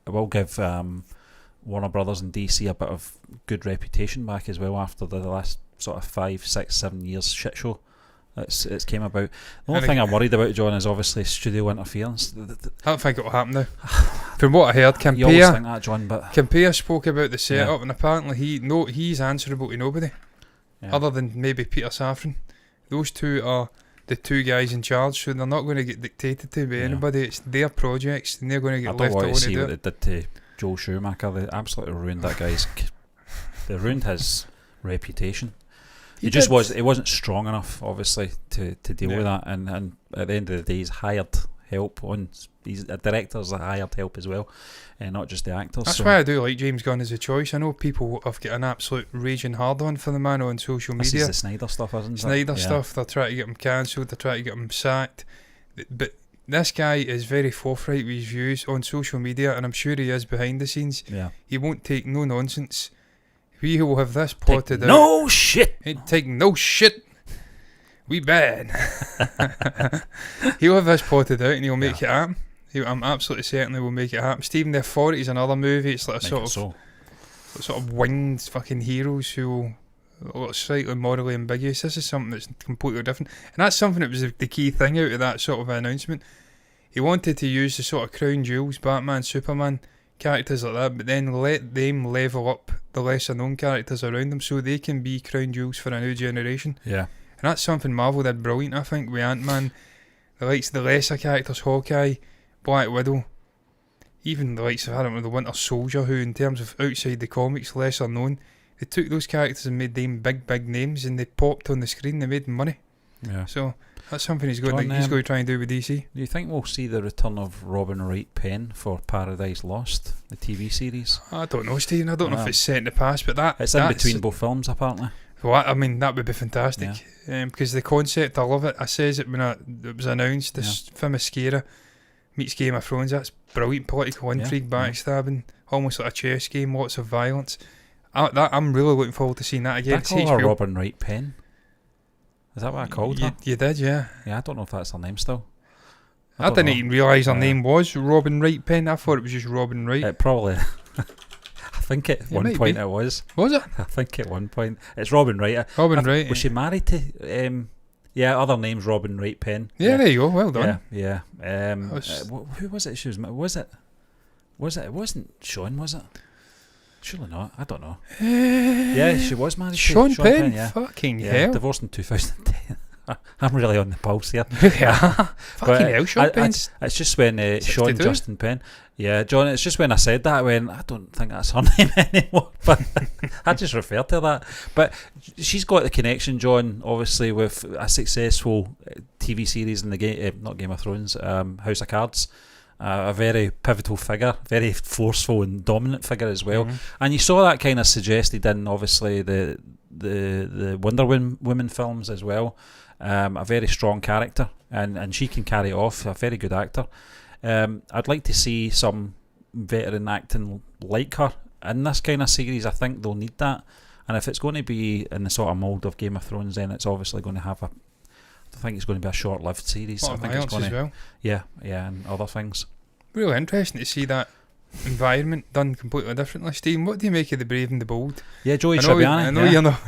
[SPEAKER 1] Warner Brothers and DC a bit of good reputation back as well after the last sort of 5, 6, 7 years shit show it's came about. The only thing I'm worried about, John, is obviously studio interference.
[SPEAKER 2] I don't think it will happen now. From what I heard,
[SPEAKER 1] you always think that, John, but
[SPEAKER 2] Campea spoke about the setup, and apparently he's answerable to nobody other than maybe Peter Safran. Those two are the 2 guys in charge, so they're not going to get dictated to by anybody. It's their projects, and they're going to get left alone to do it. I don't want to see what they did to
[SPEAKER 1] Joel Schumacher. They absolutely ruined that guy's. They ruined his reputation. He wasn't strong enough, obviously, to deal with that. And at the end of the day, he's hired help on. These directors are hired help as well, and not just the actors.
[SPEAKER 2] That's why I do like James Gunn as a choice. I know people have got an absolute raging hard on for the man on social media.
[SPEAKER 1] This is the Snyder stuff, isn't it?
[SPEAKER 2] Snyder stuff. They're trying to get him cancelled. They're trying to get him sacked. But this guy is very forthright with his views on social media, and I'm sure he is behind the scenes.
[SPEAKER 1] Yeah.
[SPEAKER 2] He won't take no nonsense. We will have this potted out.
[SPEAKER 1] No shit.
[SPEAKER 2] Ain't taking no shit. We bad. He'll have this potted out and he'll make it happen. I'm absolutely certain he will make it happen. Stephen the Authority is another movie. It's like a sort of winged fucking heroes who are slightly morally ambiguous. This is something that's completely different, and that's something that was the key thing out of that sort of announcement. He wanted to use the sort of crown jewels, Batman, Superman, characters like that, but then let them level up the lesser known characters around them so they can be crown jewels for a new generation.
[SPEAKER 1] Yeah.
[SPEAKER 2] And that's something Marvel did brilliant, I think, with Ant-Man. The likes of the lesser characters, Hawkeye, Black Widow, even the likes of, I don't know, the Winter Soldier, who in terms of outside the comics, lesser known, they took those characters and made them big names, and they popped on the screen, they made money.
[SPEAKER 1] Yeah.
[SPEAKER 2] So that's something he's going to try and do with DC.
[SPEAKER 1] Do you think we'll see the return of Robin Wright Penn for Paradise Lost, the TV series?
[SPEAKER 2] I don't know, Stephen. I don't know if it's set in the past, but
[SPEAKER 1] it's in between both films, apparently.
[SPEAKER 2] Well, I mean, that would be fantastic. Because the concept, I love it. I says it when it was announced. This Themyscira meets Game of Thrones. That's brilliant political intrigue, backstabbing, almost like a chess game. Lots of violence. I'm really looking forward to seeing that again.
[SPEAKER 1] Did I call her Robin Wright Penn? Is that what I called her?
[SPEAKER 2] You did, yeah.
[SPEAKER 1] Yeah, I don't know if that's her name still.
[SPEAKER 2] I didn't even realise her name was Robin Wright Penn. I thought it was just Robin Wright.
[SPEAKER 1] It probably... I think at one point it was.
[SPEAKER 2] Was it?
[SPEAKER 1] I think at one point. It's Robin Wright.
[SPEAKER 2] Wright.
[SPEAKER 1] Was she married to... other name's Robin Wright Penn.
[SPEAKER 2] Yeah, there you go. Well done.
[SPEAKER 1] Yeah. Who was it she was... Was it? It wasn't Sean, was it? Surely not. I don't know. Yeah, she was married to
[SPEAKER 2] Sean Penn.
[SPEAKER 1] Yeah.
[SPEAKER 2] Fucking hell.
[SPEAKER 1] Divorced in 2010. I'm really on the pulse here.
[SPEAKER 2] Yeah. Fucking hell, Sean Penn.
[SPEAKER 1] It's just when Sean Justin Penn. Yeah, John, it's just when I said that, I went, I don't think that's her name anymore. But I just refer to that. But she's got the connection, John, obviously, with a successful TV series in the game, not Game of Thrones, House of Cards. A very pivotal figure, very forceful and dominant figure as well. And you saw that kind of suggested in, obviously, the Wonder Woman films as well. A very strong character, and she can carry it off. A very good actor. I'd like to see some veteran acting like her in this kind of series. I think they'll need that, and if it's going to be in the sort of mould of Game of Thrones, then it's obviously going to have a... I think it's going to be a short-lived series. I think it's going to,
[SPEAKER 2] as well.
[SPEAKER 1] Yeah, and other things.
[SPEAKER 2] Really interesting to see that environment done completely differently. Stephen, what do you make of the Brave and the Bold?
[SPEAKER 1] Yeah, Joey Tribbiani.
[SPEAKER 2] I know you're not.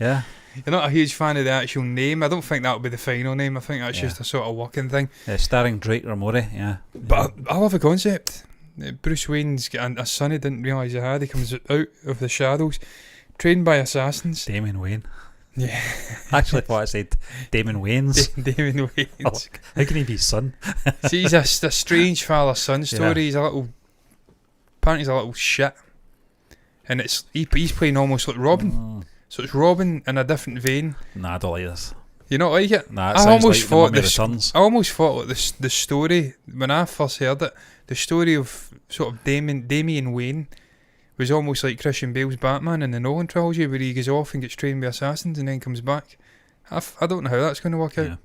[SPEAKER 1] Yeah.
[SPEAKER 2] You're not a huge fan of the actual name. I don't think that'll be the final name. I think that's just a sort of working thing.
[SPEAKER 1] Starring Drake Ramore,
[SPEAKER 2] But I love the concept. Bruce Wayne's got a son he didn't realise he had. He comes out of the shadows, trained by assassins.
[SPEAKER 1] Damon Wayne.
[SPEAKER 2] Yeah.
[SPEAKER 1] Actually thought I said Damon Wayans.
[SPEAKER 2] Damon Wayans.
[SPEAKER 1] How can he be son?
[SPEAKER 2] See, he's a strange father-son story. He's apparently he's a little shit. And he's playing almost like Robin. So it's Robin in a different vein.
[SPEAKER 1] Nah, I don't like this.
[SPEAKER 2] You not like it?
[SPEAKER 1] Nah, I almost thought
[SPEAKER 2] like the story, when I first heard it, the story of sort of Damian Wayne was almost like Christian Bale's Batman in the Nolan trilogy, where he goes off and gets trained by assassins and then comes back. I don't know how that's going to work out.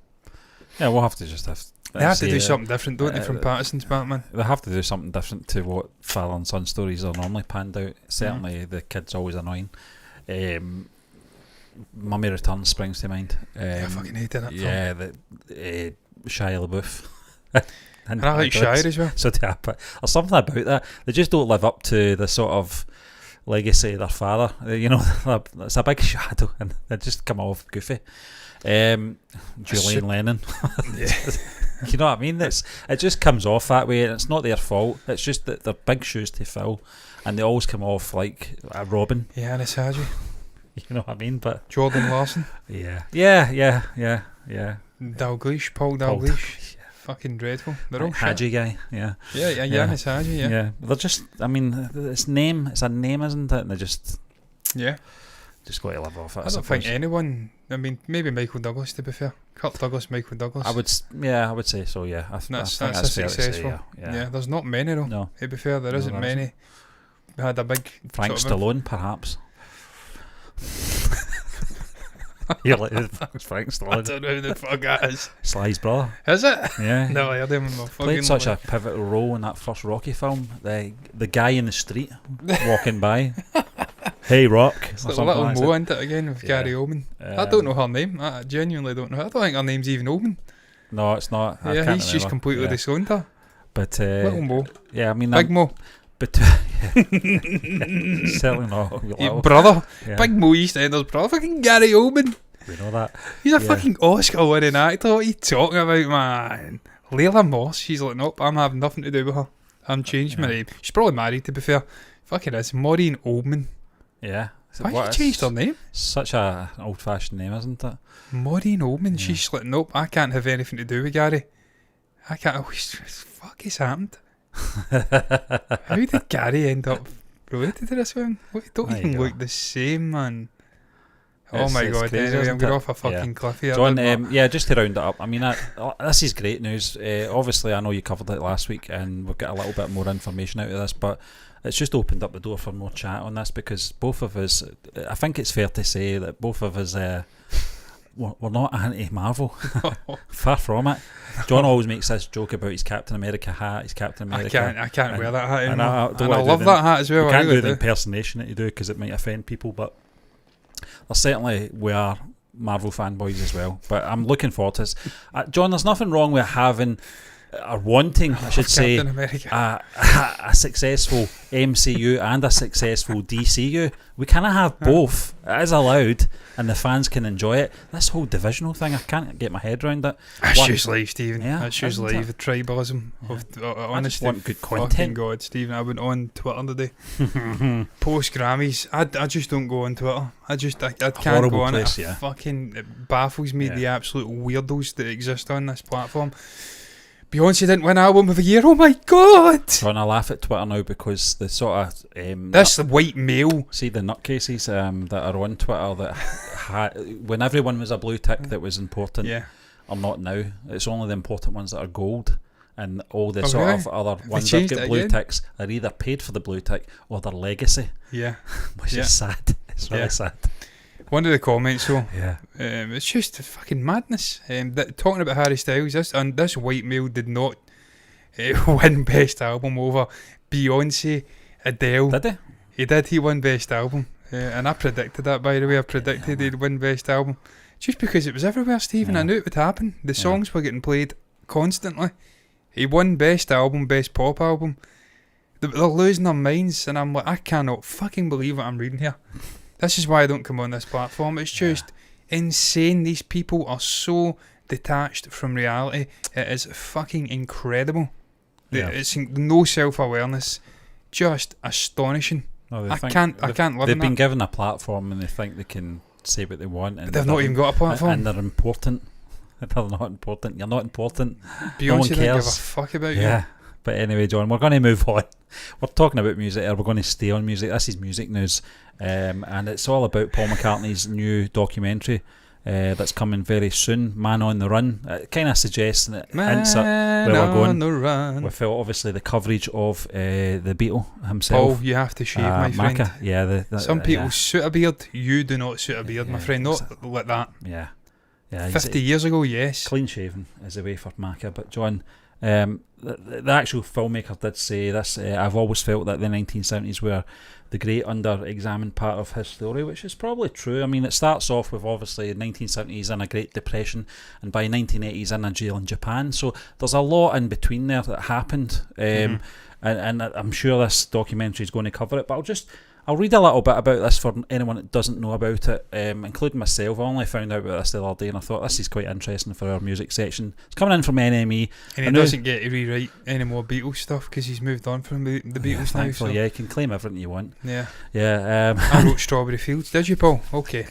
[SPEAKER 1] Yeah, we'll have to
[SPEAKER 2] they have to do something different, don't they, from Pattinson's Batman?
[SPEAKER 1] They have to do something different to what father and son stories are normally panned out. Certainly the kid's always annoying. Mummy Returns springs to mind.
[SPEAKER 2] I fucking hated that film.
[SPEAKER 1] Yeah, Shia LaBeouf.
[SPEAKER 2] And I like Shire as well.
[SPEAKER 1] So there's something about that. They just don't live up to the sort of legacy of their father. You know, it's a big shadow, and they just come off goofy. Julian Lennon. You know what I mean? It just comes off that way, and it's not their fault. It's just that they're big shoes to fill, and they always come off like a Robin.
[SPEAKER 2] Yeah, and it's Haji.
[SPEAKER 1] You know what I mean? But
[SPEAKER 2] Jordan Larson.
[SPEAKER 1] Yeah.
[SPEAKER 2] Paul Dalglish. Fucking dreadful. They're all
[SPEAKER 1] Haji guy.
[SPEAKER 2] Yeah, it's Haji. Yeah.
[SPEAKER 1] They're just. I mean, it's a name, isn't it? And they just.
[SPEAKER 2] Yeah.
[SPEAKER 1] just got to live off it.
[SPEAKER 2] I don't think anyone. I mean, maybe Michael Douglas, to be fair. Kirk Douglas, Michael Douglas.
[SPEAKER 1] I would say so. Yeah, I think
[SPEAKER 2] that's
[SPEAKER 1] that's fair
[SPEAKER 2] successful.
[SPEAKER 1] to say,
[SPEAKER 2] Yeah, there's not many though.
[SPEAKER 1] No,
[SPEAKER 2] to be fair, there isn't many. We had a big
[SPEAKER 1] Frank
[SPEAKER 2] sort of
[SPEAKER 1] Stallone, perhaps. You're like, it's Frank Stallone.
[SPEAKER 2] I don't know who the fuck that is.
[SPEAKER 1] Sly's brother.
[SPEAKER 2] Is it?
[SPEAKER 1] Yeah.
[SPEAKER 2] No, I heard him in my fucking
[SPEAKER 1] Played such a pivotal role in that first Rocky film. The guy in the street walking by. Hey, Rock.
[SPEAKER 2] It's like a little Mo into it again with Gary Oldman. I don't know her name. I genuinely don't know. I don't think her name's even Oldman.
[SPEAKER 1] No, it's not.
[SPEAKER 2] Yeah, he's just completely disowned her.
[SPEAKER 1] But
[SPEAKER 2] little Mo.
[SPEAKER 1] Yeah, I mean,
[SPEAKER 2] Big Mo.
[SPEAKER 1] But certainly not.
[SPEAKER 2] Your brother. Yeah. Big Mo EastEnders brother. Fucking Gary Oldman.
[SPEAKER 1] We know that.
[SPEAKER 2] He's a fucking Oscar-winning actor. What are you talking about, man? Layla Moss. She's like, nope, I'm having nothing to do with her. I'm changing my name. She's probably married, to be fair. Fucking is. Maureen Oldman.
[SPEAKER 1] Yeah.
[SPEAKER 2] Why has she changed her name?
[SPEAKER 1] Such an old-fashioned name, isn't it?
[SPEAKER 2] Maureen Oldman. Yeah. She's like, nope, I can't have anything to do with Gary. I can't. What the fuck has happened? How did Gary end up related to this one? They don't even look the same, man. Oh my god,
[SPEAKER 1] crazy,
[SPEAKER 2] anyway, I'm going off a fucking cliff here.
[SPEAKER 1] John, just to round it up, I mean, this is great news. Obviously, I know you covered it last week, and we've got a little bit more information out of this, but it's just opened up the door for more chat on this, because both of us, I think it's fair to say that both of us, we're not anti-Marvel. Far from it. John always makes this joke about his Captain America hat, his Captain America.
[SPEAKER 2] I can't wear that hat anymore.
[SPEAKER 1] And I
[SPEAKER 2] love that hat as well.
[SPEAKER 1] You can't do the impersonation that you do, because it might offend people, but we are Marvel fanboys as well. But I'm looking forward to this. John, there's nothing wrong with having or wanting, I should say, a successful MCU and a successful DCU. We kind of have both. It is allowed, and the fans can enjoy it. This whole divisional thing, I can't get my head around it.
[SPEAKER 2] That's just life, Stephen.
[SPEAKER 1] Yeah,
[SPEAKER 2] that's just life. The tribalism of honestly.
[SPEAKER 1] Want good content.
[SPEAKER 2] God, Stephen. I went on Twitter today. Post Grammys. I just don't go on Twitter. I can't
[SPEAKER 1] horrible
[SPEAKER 2] go on
[SPEAKER 1] place,
[SPEAKER 2] it. It baffles me, the absolute weirdos that exist on this platform. Beyonce didn't win Album of the Year. Oh my god!
[SPEAKER 1] Trying to laugh at Twitter now, because the sort of
[SPEAKER 2] this white male.
[SPEAKER 1] See the nutcases that are on Twitter that when everyone was a blue tick that was important, are not now. It's only the important ones that are gold, and all the sort of other ones that get blue ticks are either paid for the blue tick or their legacy.
[SPEAKER 2] Yeah,
[SPEAKER 1] which is sad. It's really sad.
[SPEAKER 2] One of the comments though, it's just fucking madness. Talking about Harry Styles, this white male did not win Best Album over Beyonce, Adele.
[SPEAKER 1] Did he?
[SPEAKER 2] He did. He won Best Album, and I predicted that. By the way, I predicted he'd win Best Album, just because it was everywhere, Stephen. I knew it would happen. The songs were getting played constantly. He won Best Album, Best Pop Album. They're losing their minds, and I'm like, I cannot fucking believe what I'm reading here. This is why I don't come on this platform. It's just insane. These people are so detached from reality. It is fucking incredible. It's no self-awareness. Just astonishing.
[SPEAKER 1] No,
[SPEAKER 2] I can't live in that.
[SPEAKER 1] They've been given a platform, and they think they can say what they want. And
[SPEAKER 2] but they've not even got a platform.
[SPEAKER 1] And they're important. They're not important. You're not important.
[SPEAKER 2] Beyonce
[SPEAKER 1] no one cares.
[SPEAKER 2] Don't give a fuck about you.
[SPEAKER 1] But anyway, John, we're going to move on. We're talking about music here. We're going to stay on music. This is music news. And it's all about Paul McCartney's new documentary that's coming very soon, Man on the Run. It kind of suggests and hints at where we're going.
[SPEAKER 2] The run.
[SPEAKER 1] With obviously the coverage of the Beatle himself.
[SPEAKER 2] Paul, you have to shave, my friend.
[SPEAKER 1] Macca. Yeah,
[SPEAKER 2] some people suit a beard. You do not suit a beard, my friend. Not like that.
[SPEAKER 1] Yeah.
[SPEAKER 2] 50 years ago, yes.
[SPEAKER 1] Clean shaven is the way for Macca. But John, the actual filmmaker did say this. I've always felt that the 1970s were the great under-examined part of his story, which is probably true. I mean, it starts off with obviously 1970s and a Great Depression, and by 1980s in a jail in Japan. So there's a lot in between there that happened, and I'm sure this documentary is going to cover it. But I'll read a little bit about this for anyone that doesn't know about it, including myself. I only found out about this the other day, and I thought this is quite interesting for our music section. It's coming in from NME.
[SPEAKER 2] And he doesn't get to rewrite any more Beatles stuff because he's moved on from the Beatles now.
[SPEAKER 1] Thankfully, you can claim everything you want.
[SPEAKER 2] Yeah.
[SPEAKER 1] I
[SPEAKER 2] wrote Strawberry Fields. Did you, Paul? Okay.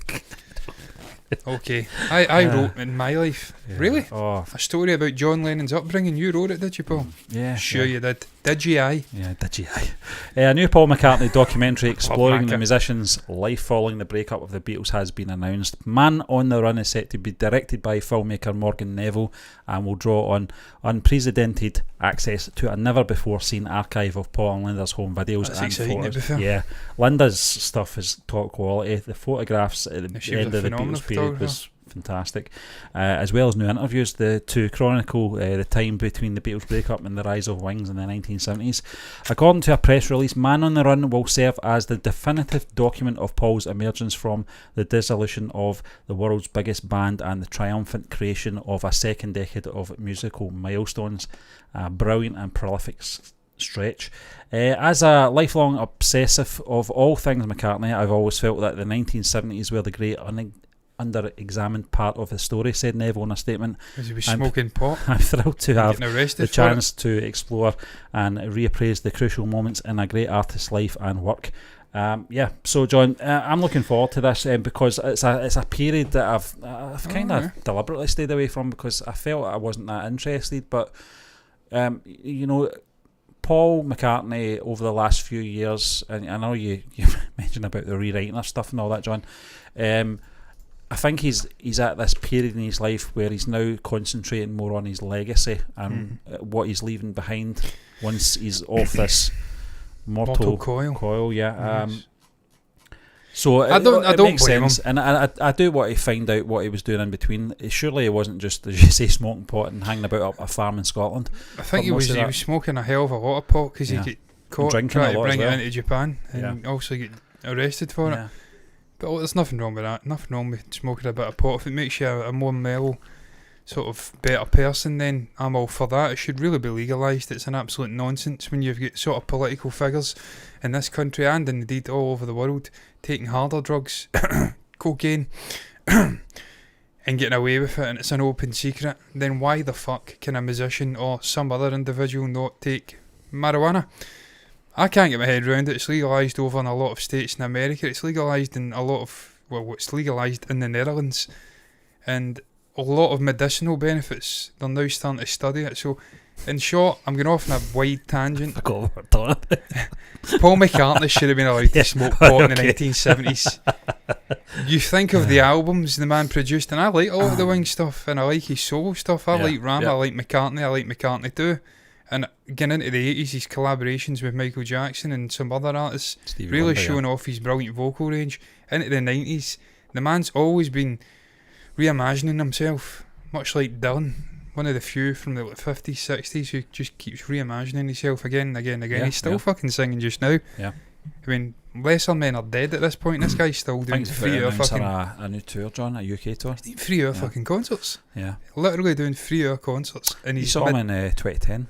[SPEAKER 2] I wrote in my life. Really?
[SPEAKER 1] Oh.
[SPEAKER 2] A story about John Lennon's upbringing. You wrote it, did you, Paul?
[SPEAKER 1] Yeah.
[SPEAKER 2] Sure you did. Digi-I.
[SPEAKER 1] Yeah, Digi-I. A new Paul McCartney documentary exploring the
[SPEAKER 2] Manca.
[SPEAKER 1] musician's life following the breakup of the Beatles has been announced. Man on the Run is set to be directed by filmmaker Morgan Neville and will draw on unprecedented access to a never-before-seen archive of Paul and Linda's home videos.
[SPEAKER 2] That's
[SPEAKER 1] and
[SPEAKER 2] exciting,
[SPEAKER 1] photos.
[SPEAKER 2] to be fair.
[SPEAKER 1] Yeah, Linda's stuff is top quality. The photographs at the
[SPEAKER 2] She was
[SPEAKER 1] end
[SPEAKER 2] a
[SPEAKER 1] of the
[SPEAKER 2] phenomenal
[SPEAKER 1] Beatles period
[SPEAKER 2] photographer.
[SPEAKER 1] was fantastic, as well as new interviews to chronicle the time between the Beatles breakup and the rise of Wings in the 1970s. According to a press release, Man on the Run will serve as the definitive document of Paul's emergence from the dissolution of the world's biggest band and the triumphant creation of a second decade of musical milestones. A brilliant and prolific stretch. As a lifelong obsessive of all things McCartney, I've always felt that the 1970s were the great under-examined part of the story, said Neville in a statement.
[SPEAKER 2] As he was smoking pot.
[SPEAKER 1] I'm thrilled to have the chance to explore and reappraise the crucial moments in a great artist's life and work. So John, I'm looking forward to this because it's a period that I've kind of deliberately stayed away from because I felt I wasn't that interested, but Paul McCartney over the last few years, and I know you mentioned about the rewriting of stuff and all that, John. I think he's at this period in his life where he's now concentrating more on his legacy and what he's leaving behind once he's off this mortal coil. Yeah.
[SPEAKER 2] Yes.
[SPEAKER 1] So
[SPEAKER 2] I don't
[SPEAKER 1] makes sense, and I do want to find out what he was doing in between. Surely it wasn't just, as you say, smoking pot and hanging about up a farm in Scotland.
[SPEAKER 2] I think he was smoking a hell of a lot of pot because he get caught trying to bring it into Japan and also get arrested for it. But there's nothing wrong with that. Nothing wrong with smoking a bit of pot. If it makes you a more mellow, sort of better person, then I'm all for that. It should really be legalised. It's an absolute nonsense when you've got sort of political figures in this country and indeed all over the world taking harder drugs, cocaine, and getting away with it, and it's an open secret. Then why the fuck can a musician or some other individual not take marijuana? I can't get my head around it. It's legalised over in a lot of states in America. It's legalised in it's legalised in the Netherlands. And a lot of medicinal benefits, they're now starting to study it. So, in short, I'm going off on a wide tangent. Paul McCartney should have been allowed to smoke pot in the 1970s. You think of the albums the man produced, and I like all of the Wing stuff, and I like his solo stuff. I like Ram, I like McCartney, I like McCartney too. And getting into the 80s, his collaborations with Michael Jackson and some other artists, Stevie really Wonder, showing off his brilliant vocal range. Into the 90s, the man's always been reimagining himself, much like Dylan, one of the few from the 50s, 60s who just keeps reimagining himself again and again and again. He's still fucking singing just now. Yeah. I mean, lesser men are dead at this point. This guy's still doing 3-hour fucking...
[SPEAKER 1] a new tour, John, a UK tour.
[SPEAKER 2] He's doing 3-hour fucking concerts.
[SPEAKER 1] Yeah.
[SPEAKER 2] Literally doing 3-hour concerts. And
[SPEAKER 1] you saw him in 2010.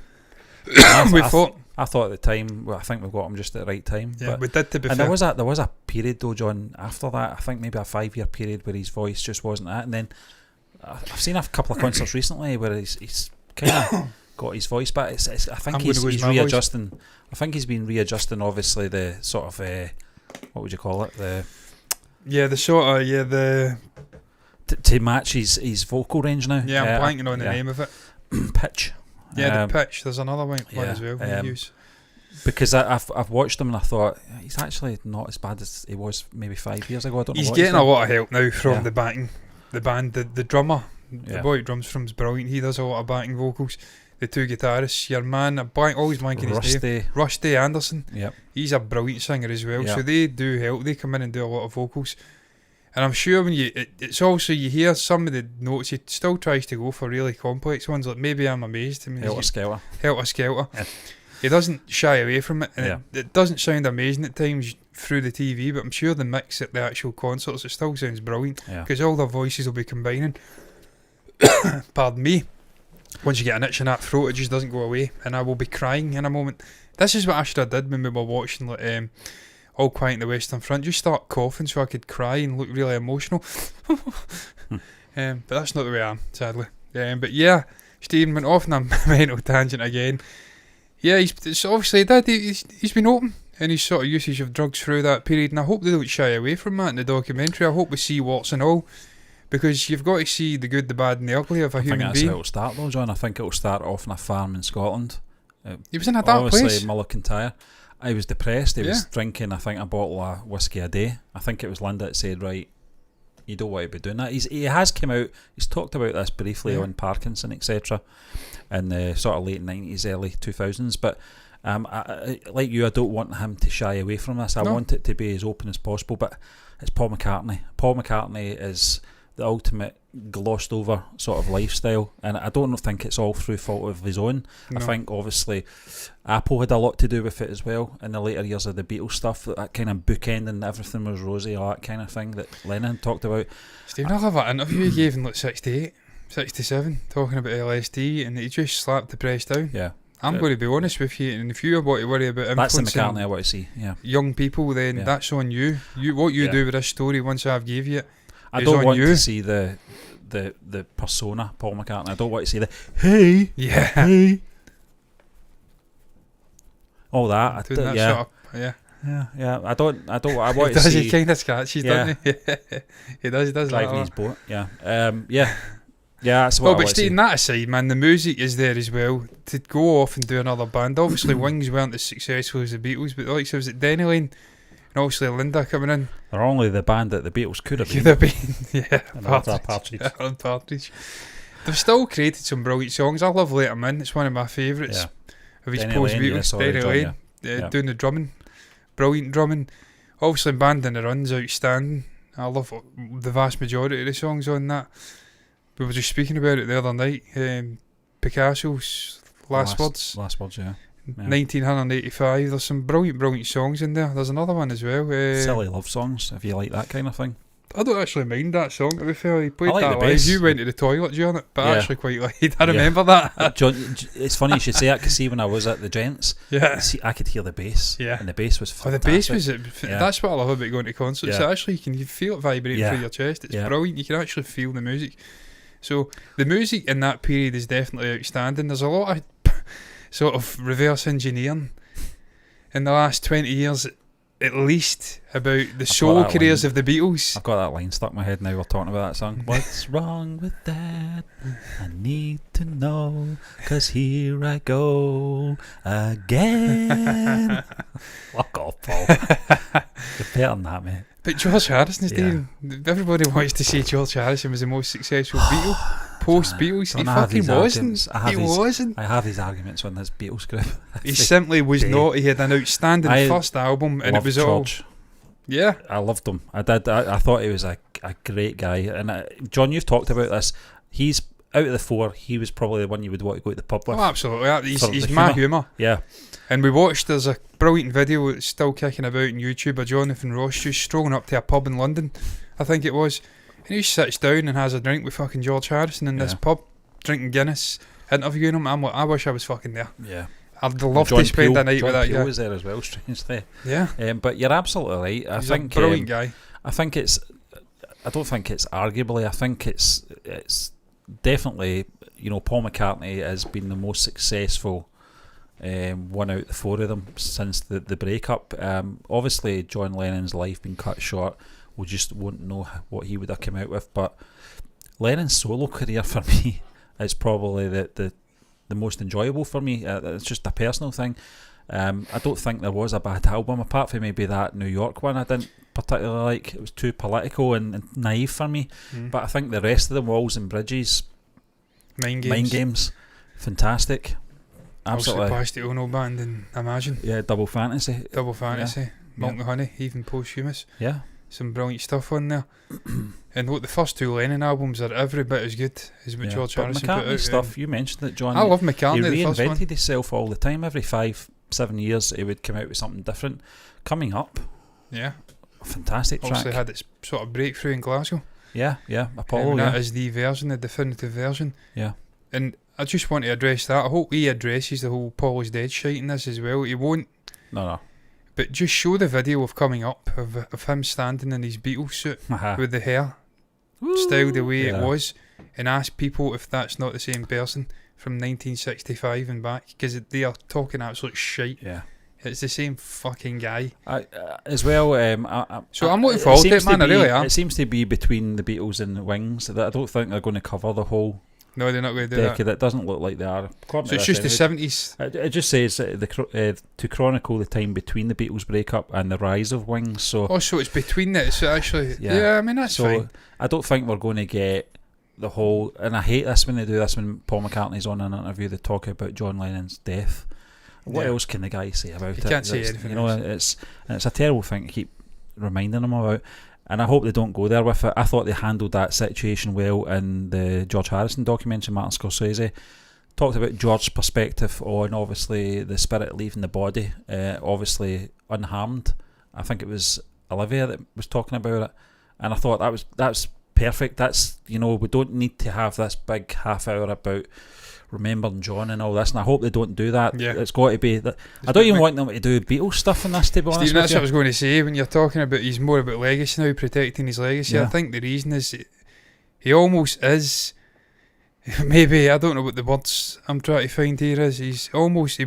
[SPEAKER 1] I thought at the time, I think we got him just at the right time.
[SPEAKER 2] Yeah,
[SPEAKER 1] but
[SPEAKER 2] we did, to be fair.
[SPEAKER 1] There was a period though, John, after that, I think maybe a 5-year period where his voice just wasn't that. And then I've seen a couple of concerts recently where he's kind of got his voice back. I think he's readjusting. Voice. I think he's been readjusting, obviously, the sort of, what would you call it? To match his vocal range now.
[SPEAKER 2] Yeah, I'm blanking on the name of it.
[SPEAKER 1] Pitch.
[SPEAKER 2] Yeah, the pitch. There's another one as well we use.
[SPEAKER 1] Because I've watched him and I thought he's actually not as bad as he was maybe 5 years ago. I don't know.
[SPEAKER 2] He's getting a lot of help now from the band. The drummer, the boy who drums from is brilliant. He does a lot of backing vocals. The two guitarists, your man, always blanking his name, Rusty Anderson.
[SPEAKER 1] Yep.
[SPEAKER 2] He's a brilliant singer as well. So they do help. They come in and do a lot of vocals. And I'm sure when it's also, you hear some of the notes, he still tries to go for really complex ones, like Maybe I'm Amazed. I mean,
[SPEAKER 1] Helter
[SPEAKER 2] Skelter. Yeah. He doesn't shy away from it, and it doesn't sound amazing at times through the TV, but I'm sure the mix at the actual concerts, it still sounds brilliant, because all their voices will be combining. Pardon me. Once you get an itch in that throat, it just doesn't go away, and I will be crying in a moment. This is what I should have did when we were watching All Quiet in the Western Front. Just start coughing so I could cry and look really emotional. But that's not the way I am, sadly. But yeah, Stephen went off on a mental tangent again. Yeah, it's obviously he's been open in his sort of usage of drugs through that period, and I hope they don't shy away from that in the documentary. I hope we see warts and all, because you've got to see the good, the bad and the ugly of a human being.
[SPEAKER 1] I think that's how it'll start though, John. I think it'll start off on a farm in Scotland,
[SPEAKER 2] He was in a dark place.
[SPEAKER 1] Obviously, Muller Kintyre. I was depressed. He was
[SPEAKER 2] Yeah.
[SPEAKER 1] drinking, I think, a bottle of whiskey a day. I think it was Linda that said, right, you don't want to be doing that. He has come out, he's talked about this briefly on Parkinson, etc. in the sort of late 90s, early 2000s. But like you, I don't want him to shy away from this. I want it to be as open as possible. But it's Paul McCartney. Paul McCartney is the ultimate glossed over sort of lifestyle, and I don't think it's all through fault of his own. I think obviously Apple had a lot to do with it as well in the later years of the Beatles stuff, that kind of bookend and everything was rosy, all that kind of thing that Lennon talked about.
[SPEAKER 2] Stephen, I love that interview he gave in like 68, 67, talking about LSD, and he just slapped the press down.
[SPEAKER 1] Yeah,
[SPEAKER 2] I'm going to be honest with you, and if you want to worry about
[SPEAKER 1] that's the
[SPEAKER 2] influencing
[SPEAKER 1] McCartney I want to see. Yeah,
[SPEAKER 2] young people, then that's on you. What you do with this story once I've gave you it,
[SPEAKER 1] I don't want to see the persona Paul McCartney. I don't want to see the hey all that.
[SPEAKER 2] Doing that sort of,
[SPEAKER 1] yeah. I don't. I want to see.
[SPEAKER 2] He kind of scratches, doesn't he? He does
[SPEAKER 1] driving his boat. Yeah. Yeah. That's what.
[SPEAKER 2] Well, but stating that aside, man, the music is there as well. To go off and do another band, obviously Wings weren't as successful as the Beatles, but like so was it Denny Lane and obviously Linda coming in.
[SPEAKER 1] They're only the band that the Beatles could have been.
[SPEAKER 2] Partridge. They've still created some brilliant songs. I love Let 'Em In. It's one of my favourites of his post-Beatles. Denny Lane, doing the drumming, brilliant drumming. Obviously, Band in the Run's outstanding. I love the vast majority of the songs on that. We were just speaking about it the other night. Picasso's Last Words.
[SPEAKER 1] Last Words, yeah.
[SPEAKER 2] 1985. There's some brilliant songs in there. There's another one as well.
[SPEAKER 1] Silly love songs, if you like that kind of thing.
[SPEAKER 2] I don't actually mind that song, to be fair. He played
[SPEAKER 1] like
[SPEAKER 2] that
[SPEAKER 1] the
[SPEAKER 2] live.
[SPEAKER 1] bass.
[SPEAKER 2] You went to the toilet during it, but I actually quite liked it. I remember that.
[SPEAKER 1] John, it's funny you should say that, because see, when I was at the Gents, I could hear the bass.
[SPEAKER 2] Yeah.
[SPEAKER 1] And the bass was fantastic.
[SPEAKER 2] The bass was it. That's what I love about going to concerts.
[SPEAKER 1] Yeah.
[SPEAKER 2] Actually, you feel it vibrating through your chest. It's brilliant. You can actually feel the music. So the music in that period is definitely outstanding. There's a lot of sort of reverse engineering in the last 20 years, at least, about the solo careers of the Beatles.
[SPEAKER 1] I've got that line stuck in my head now we're talking about that song. What's wrong with that? I need to know, 'cause here I go again. Fuck off, Paul. You're better than that, mate.
[SPEAKER 2] But George Harrison's doing. Everybody wants to say George Harrison was the most successful Beatle. Post-Beatles, he fucking wasn't. He wasn't.
[SPEAKER 1] I have these arguments on this Beatles group.
[SPEAKER 2] He simply was not. He had an outstanding first album, and it was
[SPEAKER 1] George.
[SPEAKER 2] Yeah,
[SPEAKER 1] I loved him. I did. I thought he was a great guy. And John, you've talked about this. He's out of the four. He was probably the one you would want to go to the pub with.
[SPEAKER 2] Oh, absolutely. He's my humour.
[SPEAKER 1] Yeah.
[SPEAKER 2] And we watched. There's a brilliant video that's still kicking about on YouTube of Jonathan Ross just strolling up to a pub in London, I think it was. And he sits down and has a drink with fucking George Harrison in this pub, drinking Guinness, interviewing him. I'm like, I wish I was fucking there.
[SPEAKER 1] Yeah.
[SPEAKER 2] I'd love to spend a night with that guy.
[SPEAKER 1] John was there as well, strangely.
[SPEAKER 2] Yeah.
[SPEAKER 1] But you're absolutely right.
[SPEAKER 2] He's a brilliant guy.
[SPEAKER 1] I don't think it's arguably. I think it's definitely, Paul McCartney has been the most successful one out of the four of them since the breakup. Obviously, John Lennon's life being cut short. We just won't know what he would have come out with, but Lennon's solo career for me is probably the most enjoyable for me. It's just a personal thing. I don't think there was a bad album apart from maybe that New York one I didn't particularly like. It was too political and naive for me. But I think the rest of them, Walls and Bridges, Mind Games, fantastic. Absolutely.
[SPEAKER 2] Also Plastic Ono Band and Imagine.
[SPEAKER 1] Yeah, Double Fantasy.
[SPEAKER 2] Milk and Honey, even Posthumous.
[SPEAKER 1] Yeah.
[SPEAKER 2] Some brilliant stuff on there. And look, the first two Lennon albums are every bit as good as what George Harrison put out.
[SPEAKER 1] Stuff, you mentioned it, John.
[SPEAKER 2] I love McCartney.
[SPEAKER 1] He reinvented himself all the time. Every 5-7 years he would come out with something different. Coming Up,
[SPEAKER 2] a
[SPEAKER 1] fantastic track.
[SPEAKER 2] Also had its sort of breakthrough in Glasgow.
[SPEAKER 1] Apollo.
[SPEAKER 2] That is the version, the definitive version.
[SPEAKER 1] Yeah.
[SPEAKER 2] And I just want to address that. I hope he addresses the whole Paul is dead shite in this as well. He won't.
[SPEAKER 1] No.
[SPEAKER 2] But just show the video of Coming Up of him standing in his Beatles suit with the hair styled the way it was, and ask people if that's not the same person from 1965 and back, because they are talking absolute shite.
[SPEAKER 1] Yeah.
[SPEAKER 2] It's the same fucking guy.
[SPEAKER 1] As well.
[SPEAKER 2] So I'm looking forward to it, man. I really am.
[SPEAKER 1] It seems to be between the Beatles and the Wings that I don't think they're going to cover the whole
[SPEAKER 2] No, they're not going to do
[SPEAKER 1] decade.
[SPEAKER 2] that.
[SPEAKER 1] It doesn't look like they are.
[SPEAKER 2] So it's just the 70s.
[SPEAKER 1] It just says to chronicle the time between the Beatles breakup and the rise of Wings. So
[SPEAKER 2] so it's between that. So actually, I mean, that's fine.
[SPEAKER 1] I don't think we're going to get the whole, and I hate this when they do this, when Paul McCartney's on an interview, they talk about John Lennon's death. What else can the guy say about it?
[SPEAKER 2] He can't say anything.
[SPEAKER 1] You know, it's a terrible thing to keep reminding him about. And I hope they don't go there with it. I thought they handled that situation well in the George Harrison documentary. Martin Scorsese talked about George's perspective on, obviously, the spirit leaving the body, obviously unharmed. I think it was Olivia that was talking about it, and I thought that's perfect. That's, you know, we don't need to have this big half hour about remembering John and all this, and I hope they don't do that. It's got to be that. I don't even want them to do Beatles stuff in this, to be honest.
[SPEAKER 2] Steve, that's what I was going to say. When you're talking about, he's more about legacy now, protecting his legacy. I think the reason is he almost is. Maybe, I don't know what the words I'm trying to find here is. He's almost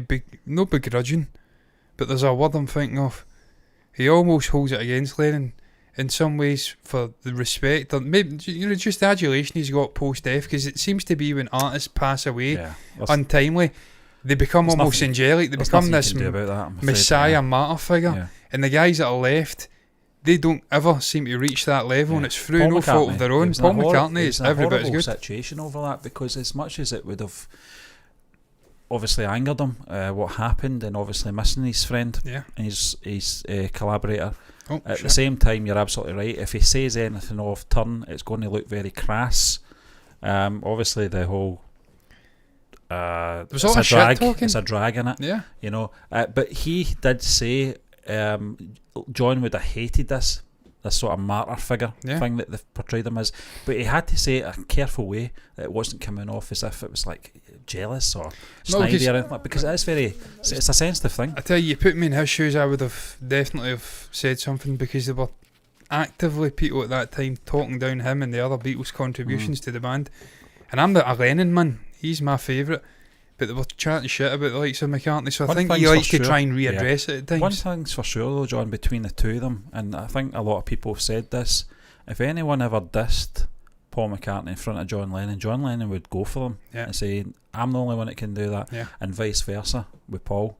[SPEAKER 2] no begrudging, but there's a word I'm thinking of. He almost holds it against Lennon in some ways for the respect, or maybe, you know, just the adulation he's got post-death, because it seems to be when artists pass away untimely, they become almost angelic. They become this messiah martyr figure, and the guys that are left, they don't ever seem to reach that level, and it's through no fault of their own. Paul McCartney is every bit as good.
[SPEAKER 1] Situation over that, because as much as it would have obviously angered him, what happened, and obviously missing his friend and his collaborator, at the same time, you're absolutely right. If he says anything off turn, it's going to look very crass. Obviously the whole
[SPEAKER 2] there's all shit talking.
[SPEAKER 1] It's a drag in it, you know, but he did say John would have hated this sort of martyr figure thing that they've portrayed him as, but he had to say it a careful way, that it wasn't coming off as if it was like jealous or snidey or anything, because it is it's a sensitive thing.
[SPEAKER 2] I tell you put me in his shoes, I would have definitely have said something, because there were actively people at that time talking down him and the other Beatles contributions to the band, and I'm a Lennon man, he's my favourite, but they were chatting shit about the likes of McCartney, so I think he likes to try and readdress it at times.
[SPEAKER 1] One thing's for sure though, John, between the two of them, and I think a lot of people have said this, if anyone ever dissed Paul McCartney in front of John Lennon would go for them and say, I'm the only one that can do that, and vice versa with Paul,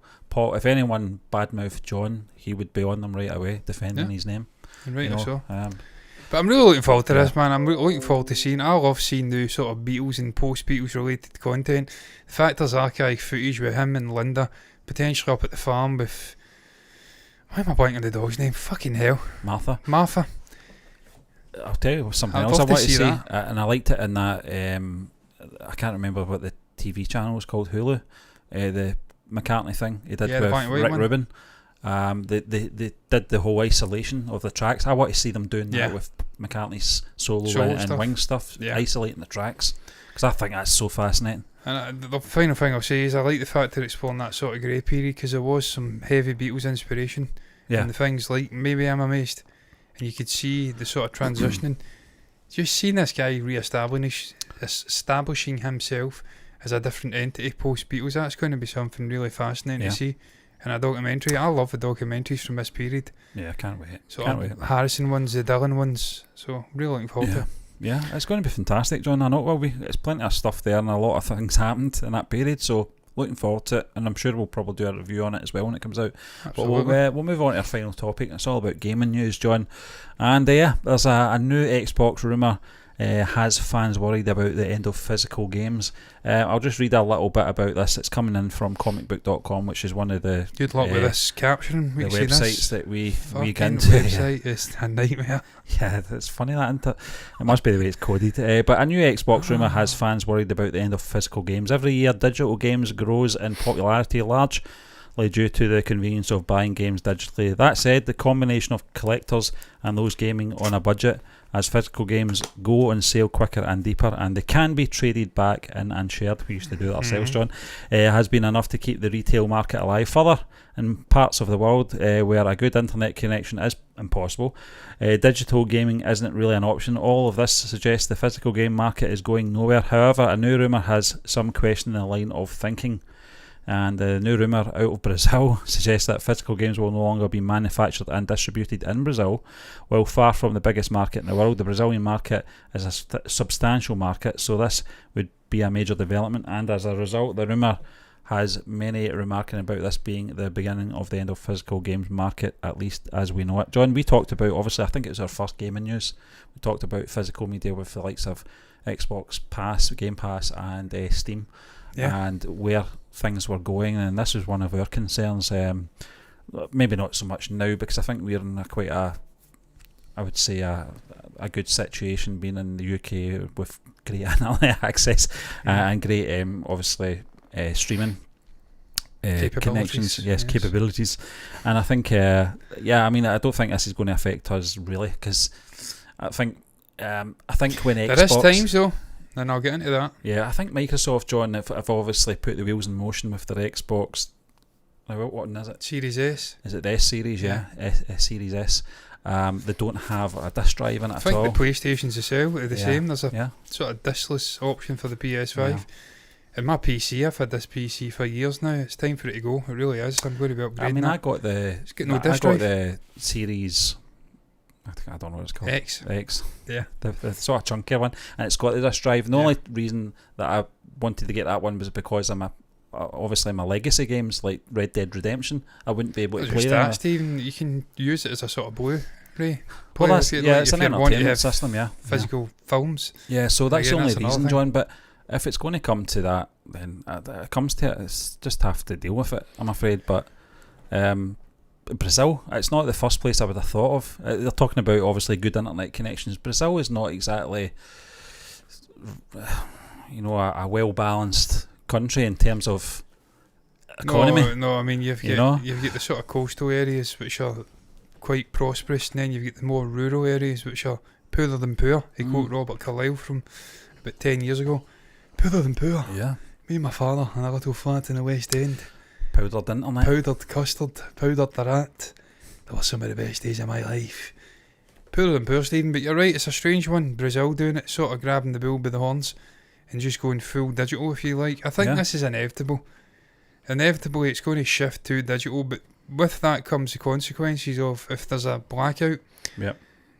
[SPEAKER 1] if anyone badmouthed John, he would be on them right away, defending his name.
[SPEAKER 2] And right, so but I'm really looking forward to this, man. I'm really looking forward to seeing. I love seeing the sort of Beatles and post-Beatles related content. The fact there's archive footage with him and Linda, potentially up at the farm with, why am I blanking on the dog's name? Fucking hell.
[SPEAKER 1] Martha. I'll tell you something else I want to say, and I liked it in that, I can't remember what the TV channel was called, Hulu, the McCartney thing he did with Rick Rubin. They did the whole isolation of the tracks. I want to see them doing that with McCartney's solo and Wing stuff, isolating the tracks, because I think that's so fascinating.
[SPEAKER 2] And the final thing I'll say is I like the fact that it's exploring that sort of grey period, because there was some heavy Beatles inspiration in the things like Maybe I'm Amazed, and you could see the sort of transitioning. Just seeing this guy establishing himself as a different entity post Beatles, that's going to be something really fascinating to see in a documentary. I love the documentaries from this period.
[SPEAKER 1] Yeah, I can't wait.
[SPEAKER 2] So Harrison ones, the Dylan ones, so really looking forward to it.
[SPEAKER 1] Yeah, it's going to be fantastic, John. I know it will be. There's plenty of stuff there, and a lot of things happened in that period, so looking forward to it, and I'm sure we'll probably do a review on it as well when it comes out.
[SPEAKER 2] Absolutely.
[SPEAKER 1] But we'll move on to our final topic. It's all about gaming news, John. And there's a new Xbox rumour has fans worried about the end of physical games. I'll just read a little bit about this. It's coming in from comicbook.com, which is one of the
[SPEAKER 2] good luck with this caption.
[SPEAKER 1] The websites that we get into.
[SPEAKER 2] Website is a nightmare.
[SPEAKER 1] Yeah, it's funny that, isn't it? It must be the way it's coded. But a new Xbox rumour has fans worried about the end of physical games. Every year, digital games grows in popularity largely due to the convenience of buying games digitally. That said, the combination of collectors and those gaming on a budget, as physical games go on sale quicker and deeper, and they can be traded back and shared, we used to do it ourselves, John, has been enough to keep the retail market alive. Further, in parts of the world where a good internet connection is impossible, digital gaming isn't really an option. All of this suggests the physical game market is going nowhere. However, a new rumour has some questioning the line of thinking. And the new rumour out of Brazil suggests that physical games will no longer be manufactured and distributed in Brazil. While far from the biggest market in the world, the Brazilian market is a substantial market, so this would be a major development. And as a result, the rumour has many remarking about this being the beginning of the end of physical games market, at least as we know it. John, we talked about, obviously, I think it was our first gaming news, we talked about physical media with the likes of Xbox Pass, Game Pass and Steam, and where things were going, and this was one of our concerns. Maybe not so much now, because I think we're in I would say a good situation being in the UK with great internet access and great obviously streaming connections, capabilities, and I think I don't think this is going to affect us really, because I think when Xbox,
[SPEAKER 2] there is times though, and I'll get into that.
[SPEAKER 1] I think Microsoft, John, have obviously put the wheels in motion with their Xbox. What one is it?
[SPEAKER 2] Series S.
[SPEAKER 1] Is it the S series? Series S. They don't have a disc drive in it at all.
[SPEAKER 2] I think the PlayStations as well are the same. There's a sort of discless option for the PS5. And my PC, I've had this PC for years now. It's time for it to go. It really is. I'm going to be upgrading.
[SPEAKER 1] I mean,
[SPEAKER 2] that.
[SPEAKER 1] I got the Series, I don't know what it's called. X.
[SPEAKER 2] Yeah.
[SPEAKER 1] The sort of chunkier one, and it's got the disc drive. The only reason that I wanted to get that one was because I'm obviously my legacy games like Red Dead Redemption, I wouldn't be able to play them.
[SPEAKER 2] Stephen, you can use it as a sort of Blu-ray.
[SPEAKER 1] Well, it's an entertainment system,
[SPEAKER 2] physical films.
[SPEAKER 1] Yeah, so that's the only reason, John. But if it's going to come to that, then it comes to it. It's just have to deal with it, I'm afraid. But Brazil, it's not the first place I would have thought of. They're talking about obviously good internet connections. Brazil is not exactly, a well-balanced country in terms of economy.
[SPEAKER 2] No, I mean you've got the sort of coastal areas which are quite prosperous, and then you've got the more rural areas which are poorer than poor. He quote Robert Carlyle from about 10 years ago. Poorer than poor.
[SPEAKER 1] Yeah.
[SPEAKER 2] Me and my father in a little flat in the West End.
[SPEAKER 1] Powdered internet.
[SPEAKER 2] Powdered custard. Powdered the rat. They were some of the best days of my life. Poorer than poor, Stephen, but you're right, it's a strange one. Brazil doing it, sort of grabbing the bull by the horns and just going full digital, if you like. I think this is inevitable. Inevitably, it's going to shift to digital, but with that comes the consequences of if there's a blackout in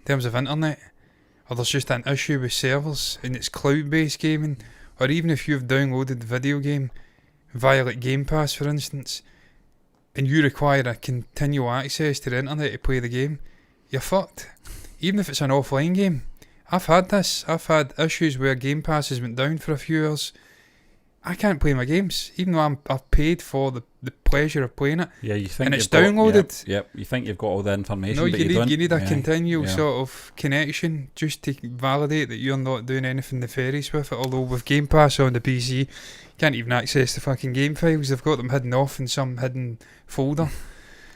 [SPEAKER 2] terms of internet, or there's just an issue with servers and it's cloud-based gaming, or even if you've downloaded the video game via like Game Pass, for instance, and you require a continual access to the internet to play the game, you're fucked. Even if it's an offline game. I've had this. I've had issues where Game Pass has went down for a few hours. I can't play my games, even though I've paid for the pleasure of playing it.
[SPEAKER 1] Yeah, you think,
[SPEAKER 2] and it's downloaded.
[SPEAKER 1] Yep. You think you've got all the information.
[SPEAKER 2] No,
[SPEAKER 1] but
[SPEAKER 2] you need a continual sort of connection just to validate that you're not doing anything nefarious with it. Although with Game Pass on the PC, you can't even access the fucking game files. They've got them hidden off in some hidden folder,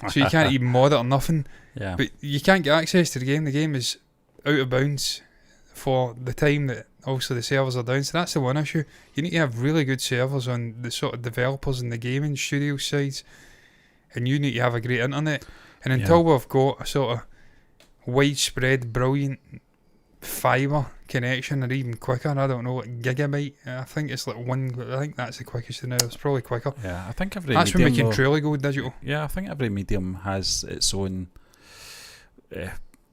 [SPEAKER 2] so you can't even mod it or nothing.
[SPEAKER 1] Yeah.
[SPEAKER 2] But you can't get access to the game. The game is out of bounds for the time that obviously the servers are down. So that's the one issue. You need to have really good servers on the sort of developers and the gaming studio sides, and you need to have a great internet. And until we've got a sort of widespread, brilliant fibre connection, or even quicker, I don't know, like gigabit, I think it's like I think that's the quickest now. It's probably quicker.
[SPEAKER 1] Yeah, I think every
[SPEAKER 2] that's when we can truly go digital.
[SPEAKER 1] Yeah, I think every medium has its own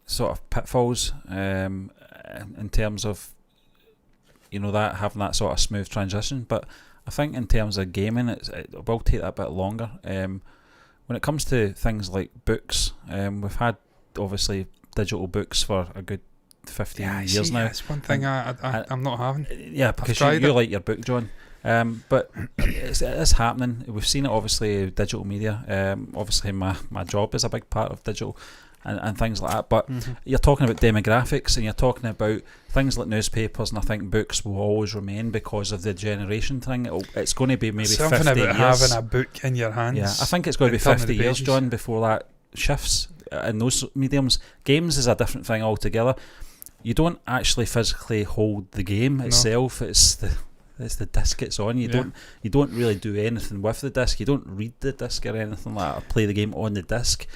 [SPEAKER 1] sort of pitfalls in terms of that having that sort of smooth transition. But I think in terms of gaming, it will take a bit longer. When it comes to things like books, we've had obviously digital books for a good 15 years now.
[SPEAKER 2] That's one thing I'm not having.
[SPEAKER 1] Yeah, because you like your book, John. But it is happening. We've seen it obviously digital media. Obviously my job is a big part of digital and things like that. But you're talking about demographics, and you're talking about things like newspapers, and I think books will always remain because of the generation thing. It's going to be maybe
[SPEAKER 2] something
[SPEAKER 1] 50
[SPEAKER 2] about
[SPEAKER 1] years.
[SPEAKER 2] Having a book in your hands.
[SPEAKER 1] Yeah, I think it's going to be 50 years, John, before that shifts in those mediums. Games is a different thing altogether. You don't actually physically hold the game itself. It's the disc it's on. You don't really do anything with the disc. You don't read the disc or anything like that, or play the game on the disc.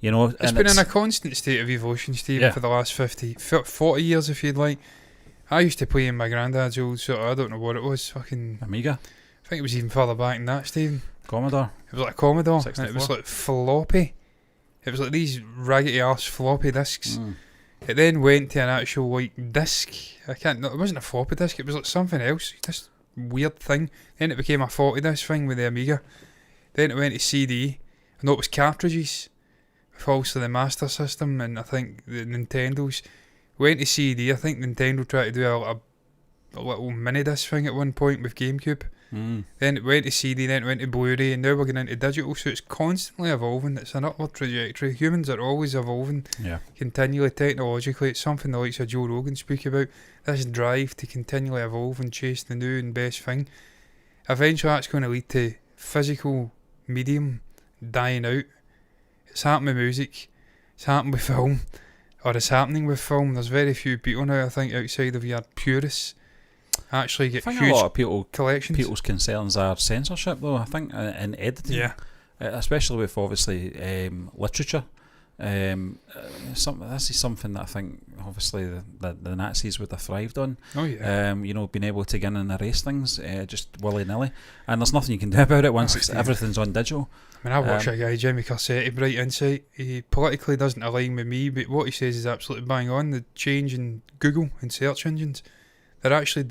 [SPEAKER 2] It's been in a constant state of evolution, Stephen, for the last 40 years, if you'd like. I used to play in my granddad's old sort of, I don't know what it was, fucking
[SPEAKER 1] Amiga.
[SPEAKER 2] I think it was even further back than that, Stephen.
[SPEAKER 1] Commodore.
[SPEAKER 2] It was like a Commodore,
[SPEAKER 1] 64.
[SPEAKER 2] and it was like floppy. It was like these raggedy ass floppy discs. It then went to an actual like disc. It wasn't a floppy disk. It was like something else. This weird thing. Then it became a 40 disc thing with the Amiga. Then it went to CD. I know it was cartridges. With also the Master System and I think the Nintendo's. Went to CD. I think Nintendo tried to do a little mini disc thing at one point with GameCube. Then it went to CD, then it went to Blu-ray, and now we're getting into digital, so it's constantly evolving. It's an upward trajectory. Humans are always evolving, continually technologically. It's something the likes of Joe Rogan speak about, this drive to continually evolve and chase the new and best thing. Eventually that's going to lead to physical medium dying out. It's happened with music, it's happened with film, or it's happening with film. There's very few people now, I think, outside of your purists actually get huge
[SPEAKER 1] a lot of
[SPEAKER 2] collections.
[SPEAKER 1] People's concerns are censorship, though. I think in editing, especially with obviously literature. This is something that I think obviously the Nazis would have thrived on.
[SPEAKER 2] Oh yeah.
[SPEAKER 1] Being able to get in and erase things just willy nilly, and there's nothing you can do about it once everything's on digital.
[SPEAKER 2] I mean, I watch a guy, Jimmy Corsetti, Bright Insight. He politically doesn't align with me, but what he says is absolutely bang on. The change in Google and search engines, they're actually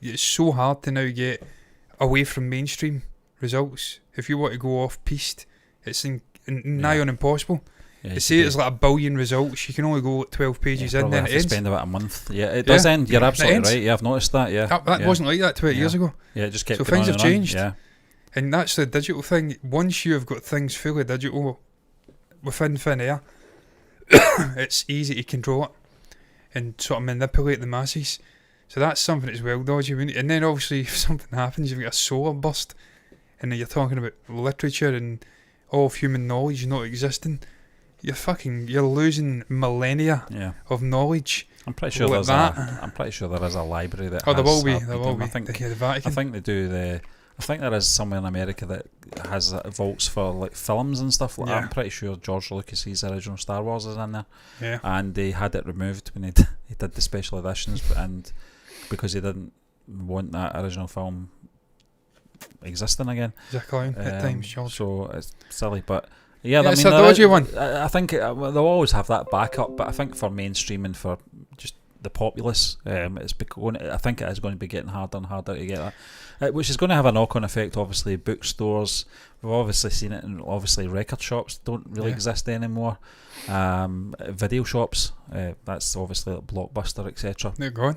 [SPEAKER 2] it's so hard to now get away from mainstream results. If you want to go off piste, it's nigh on impossible. They say it's like 1 billion results. You can only go 12 pages in, then it ends.
[SPEAKER 1] Spend about a month. Yeah, it does end. You're absolutely right. Yeah, I've noticed that. Yeah,
[SPEAKER 2] that wasn't like that 20 years ago.
[SPEAKER 1] Yeah, it just kept.
[SPEAKER 2] So things have changed.
[SPEAKER 1] Yeah,
[SPEAKER 2] and that's the digital thing. Once you have got things fully digital within thin air, it's easy to control it and sort of manipulate the masses. So that's something that's well dodgy. And then obviously if something happens, you've got a solar burst, and then you're talking about literature and all of human knowledge not existing. You're losing millennia of knowledge.
[SPEAKER 1] I'm pretty sure there is a library that.
[SPEAKER 2] There will be.
[SPEAKER 1] I think the Vatican. I think they do I think there is somewhere in America that has vaults for like films and stuff like that. I'm pretty sure George Lucas's original Star Wars is in there.
[SPEAKER 2] Yeah.
[SPEAKER 1] And they had it removed when he did the special editions, and because he didn't want that original film existing again.
[SPEAKER 2] He's a clown at times, George.
[SPEAKER 1] So it's silly, but. Yeah,
[SPEAKER 2] it's a dodgy one.
[SPEAKER 1] I think they'll always have that backup, but I think for mainstream and for just the populace, I think it is going to be getting harder and harder to get that, which is going to have a knock-on effect. Obviously, bookstores, we've obviously seen it, and obviously record shops don't really exist anymore. Video shops, that's obviously like Blockbuster, etc.
[SPEAKER 2] They're gone.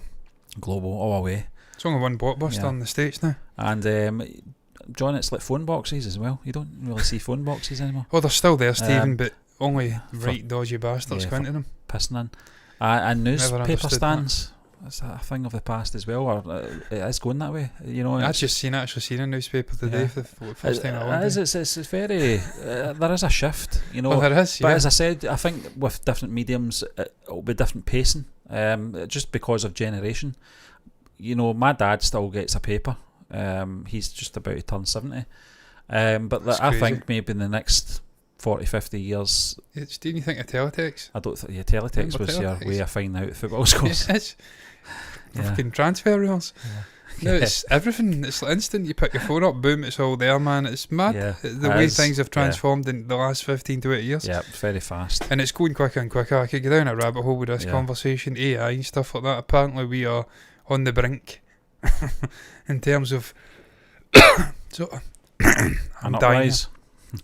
[SPEAKER 1] Global, all away.
[SPEAKER 2] It's only one Blockbuster in the States now.
[SPEAKER 1] And John, it's like phone boxes as well. You don't really see phone boxes anymore.
[SPEAKER 2] Oh, they're still there, Stephen, but only dodgy bastards go into them.
[SPEAKER 1] Pissing in. And newspaper stands. That's a thing of the past as well, or it is going that way.
[SPEAKER 2] I've just actually seen a newspaper today for the first time.
[SPEAKER 1] It's very. There is a shift,
[SPEAKER 2] Well, there is,
[SPEAKER 1] but as I said, I think with different mediums, it'll be different pacing. Just because of generation. My dad still gets a paper. He's just about to turn 70. But I think maybe in the next 40, 50 years.
[SPEAKER 2] Do you think of teletext?
[SPEAKER 1] I don't think teletext was your way of finding out football scores.
[SPEAKER 2] Yes. Fucking transfer rules. No, it's everything. It's instant. You pick your phone up, boom, it's all there, man. It's mad the way things have transformed in the last 15 to 20 years.
[SPEAKER 1] Yeah, it's very fast.
[SPEAKER 2] And it's going quicker and quicker. I could go down a rabbit hole with this conversation, AI and stuff like that. Apparently we are on the brink in terms of sort of
[SPEAKER 1] an uprise.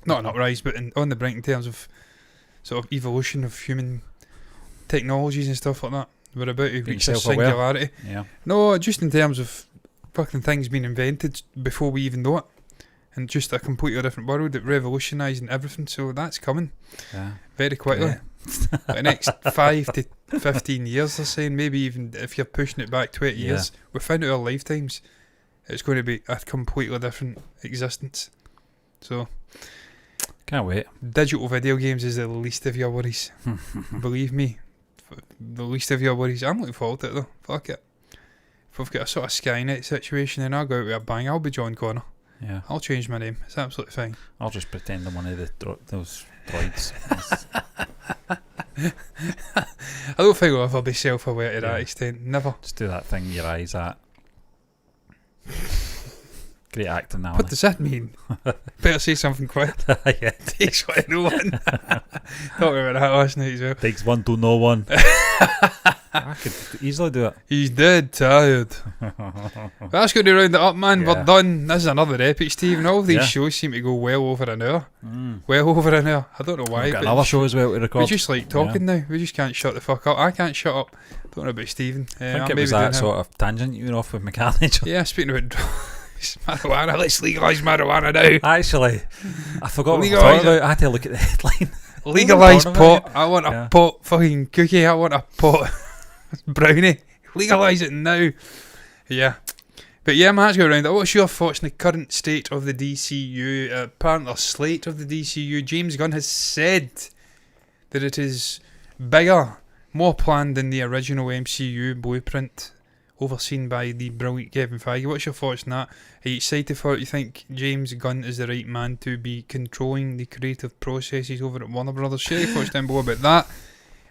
[SPEAKER 2] Not an uprise, but on the brink in terms of sort of evolution of human technologies and stuff like that. We're about to reach a singularity.
[SPEAKER 1] Yeah.
[SPEAKER 2] No, just in terms of fucking things being invented before we even know it. And just a completely different world that revolutionising everything. So that's coming very quickly.
[SPEAKER 1] Yeah.
[SPEAKER 2] The next 5 to 15 years, they're saying, maybe even if you're pushing it back 20 years, within our lifetimes, it's going to be a completely different existence. So,
[SPEAKER 1] can't wait.
[SPEAKER 2] Digital video games is the least of your worries. Believe me, the least of your worries. I'm looking forward to it though. Fuck it. If we've got a sort of Skynet situation, then I'll go out with a bang. I'll be John Connor.
[SPEAKER 1] Yeah.
[SPEAKER 2] I'll change my name. It's absolutely fine.
[SPEAKER 1] I'll just pretend I'm one of those droids.
[SPEAKER 2] I don't think I'll ever be self-aware to that extent. Never.
[SPEAKER 1] Just do that thing your eyes at. Great acting now.
[SPEAKER 2] What does that mean? Better say something quick.
[SPEAKER 1] Yeah.
[SPEAKER 2] Takes one to know one. Talking about that last night as well.
[SPEAKER 1] Takes one to know one. I could easily do it.
[SPEAKER 2] He's dead tired. That's going to round it up, man.
[SPEAKER 1] Yeah.
[SPEAKER 2] We're done. This is another epic, Stephen. All of these
[SPEAKER 1] Yeah.
[SPEAKER 2] shows seem to go well over an hour. Well over an hour. I don't know why.
[SPEAKER 1] We've got
[SPEAKER 2] but
[SPEAKER 1] another show as well to
[SPEAKER 2] we
[SPEAKER 1] record.
[SPEAKER 2] just like talking now. We just can't shut the fuck up. I can't shut up. Don't know about Stephen.
[SPEAKER 1] I think it was that sort of tangent you were off with McCartney.
[SPEAKER 2] Yeah, speaking about marijuana, let's legalise marijuana now.
[SPEAKER 1] Actually, I forgot what we were
[SPEAKER 2] Legalise
[SPEAKER 1] talking about. I had to look at the headline.
[SPEAKER 2] Legalise
[SPEAKER 1] What were we talking
[SPEAKER 2] pot.
[SPEAKER 1] about?
[SPEAKER 2] I want a
[SPEAKER 1] Yeah.
[SPEAKER 2] pot fucking cookie. I want a pot brownie. Legalise it now. Yeah. But yeah, man, let's go around it. What's your thoughts on the current state of the DCU? Apparently, slate of the DCU. James Gunn has said that it is bigger, more planned than the original MCU blueprint, overseen by the brilliant Kevin Feige. What's your thoughts on that? Are you excited for it? You think James Gunn is the right man to be controlling the creative processes over at Warner Brothers? Share your thoughts down below about that.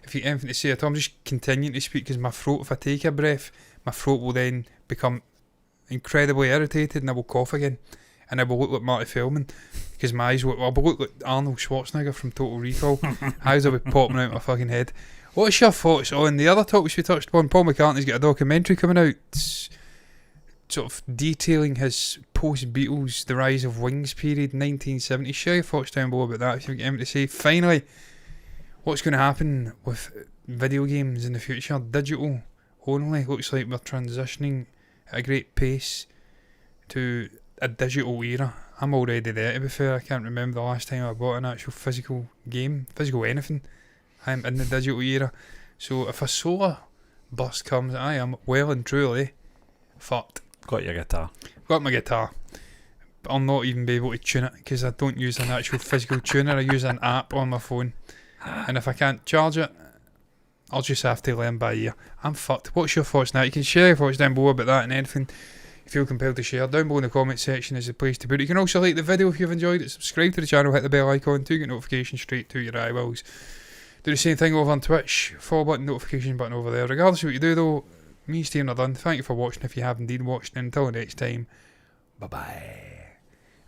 [SPEAKER 2] If you have anything to say at all, I'm just continuing to speak because my throat, if I take a breath, my throat will then become incredibly irritated and I will cough again. And I will look like Marty Feldman because my eyes will look like Arnold Schwarzenegger from Total Recall. Eyes will be popping out my fucking head. What's your thoughts on the other topics we touched upon? Paul McCartney's got a documentary coming out sort of detailing his post-Beatles, the rise of Wings period, 1970. Share your thoughts down below about that if you've got anything to say. Finally, what's going to happen with video games in the future? Digital only. Looks like we're transitioning at a great pace to a digital era. I'm already there, to be fair. I can't remember the last time I bought an actual physical game, physical anything. I'm in the digital era. So if a solar burst comes, I am well and truly fucked.
[SPEAKER 1] Got your guitar.
[SPEAKER 2] Got my guitar. But I'll not even be able to tune it because I don't use an actual physical tuner. I use an app on my phone. And if I can't charge it, I'll just have to learn by ear. I'm fucked. What's your thoughts now? You can share your thoughts down below about that and anything you feel compelled to share. Down below in the comment section is the place to put it. You can also like the video if you've enjoyed it. Subscribe to the channel, hit the bell icon to get notifications straight to your eyeballs. Do the same thing over on Twitch. Follow button, notification button over there. Regardless of what you do though, me and Stephen are done. Thank you for watching if you have indeed watched. And until next time, bye bye.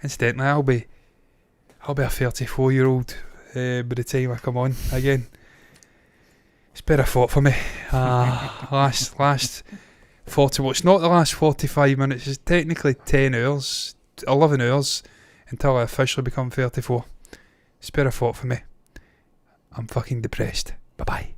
[SPEAKER 2] Incidentally, I'll be a 34-year-old by the time I come on again. It's better fought for me. Last 40. Well, it's not the last 45 minutes. It's technically 10 hours, 11 hours until I officially become 34. It's better fought for me. I'm fucking depressed. Bye bye.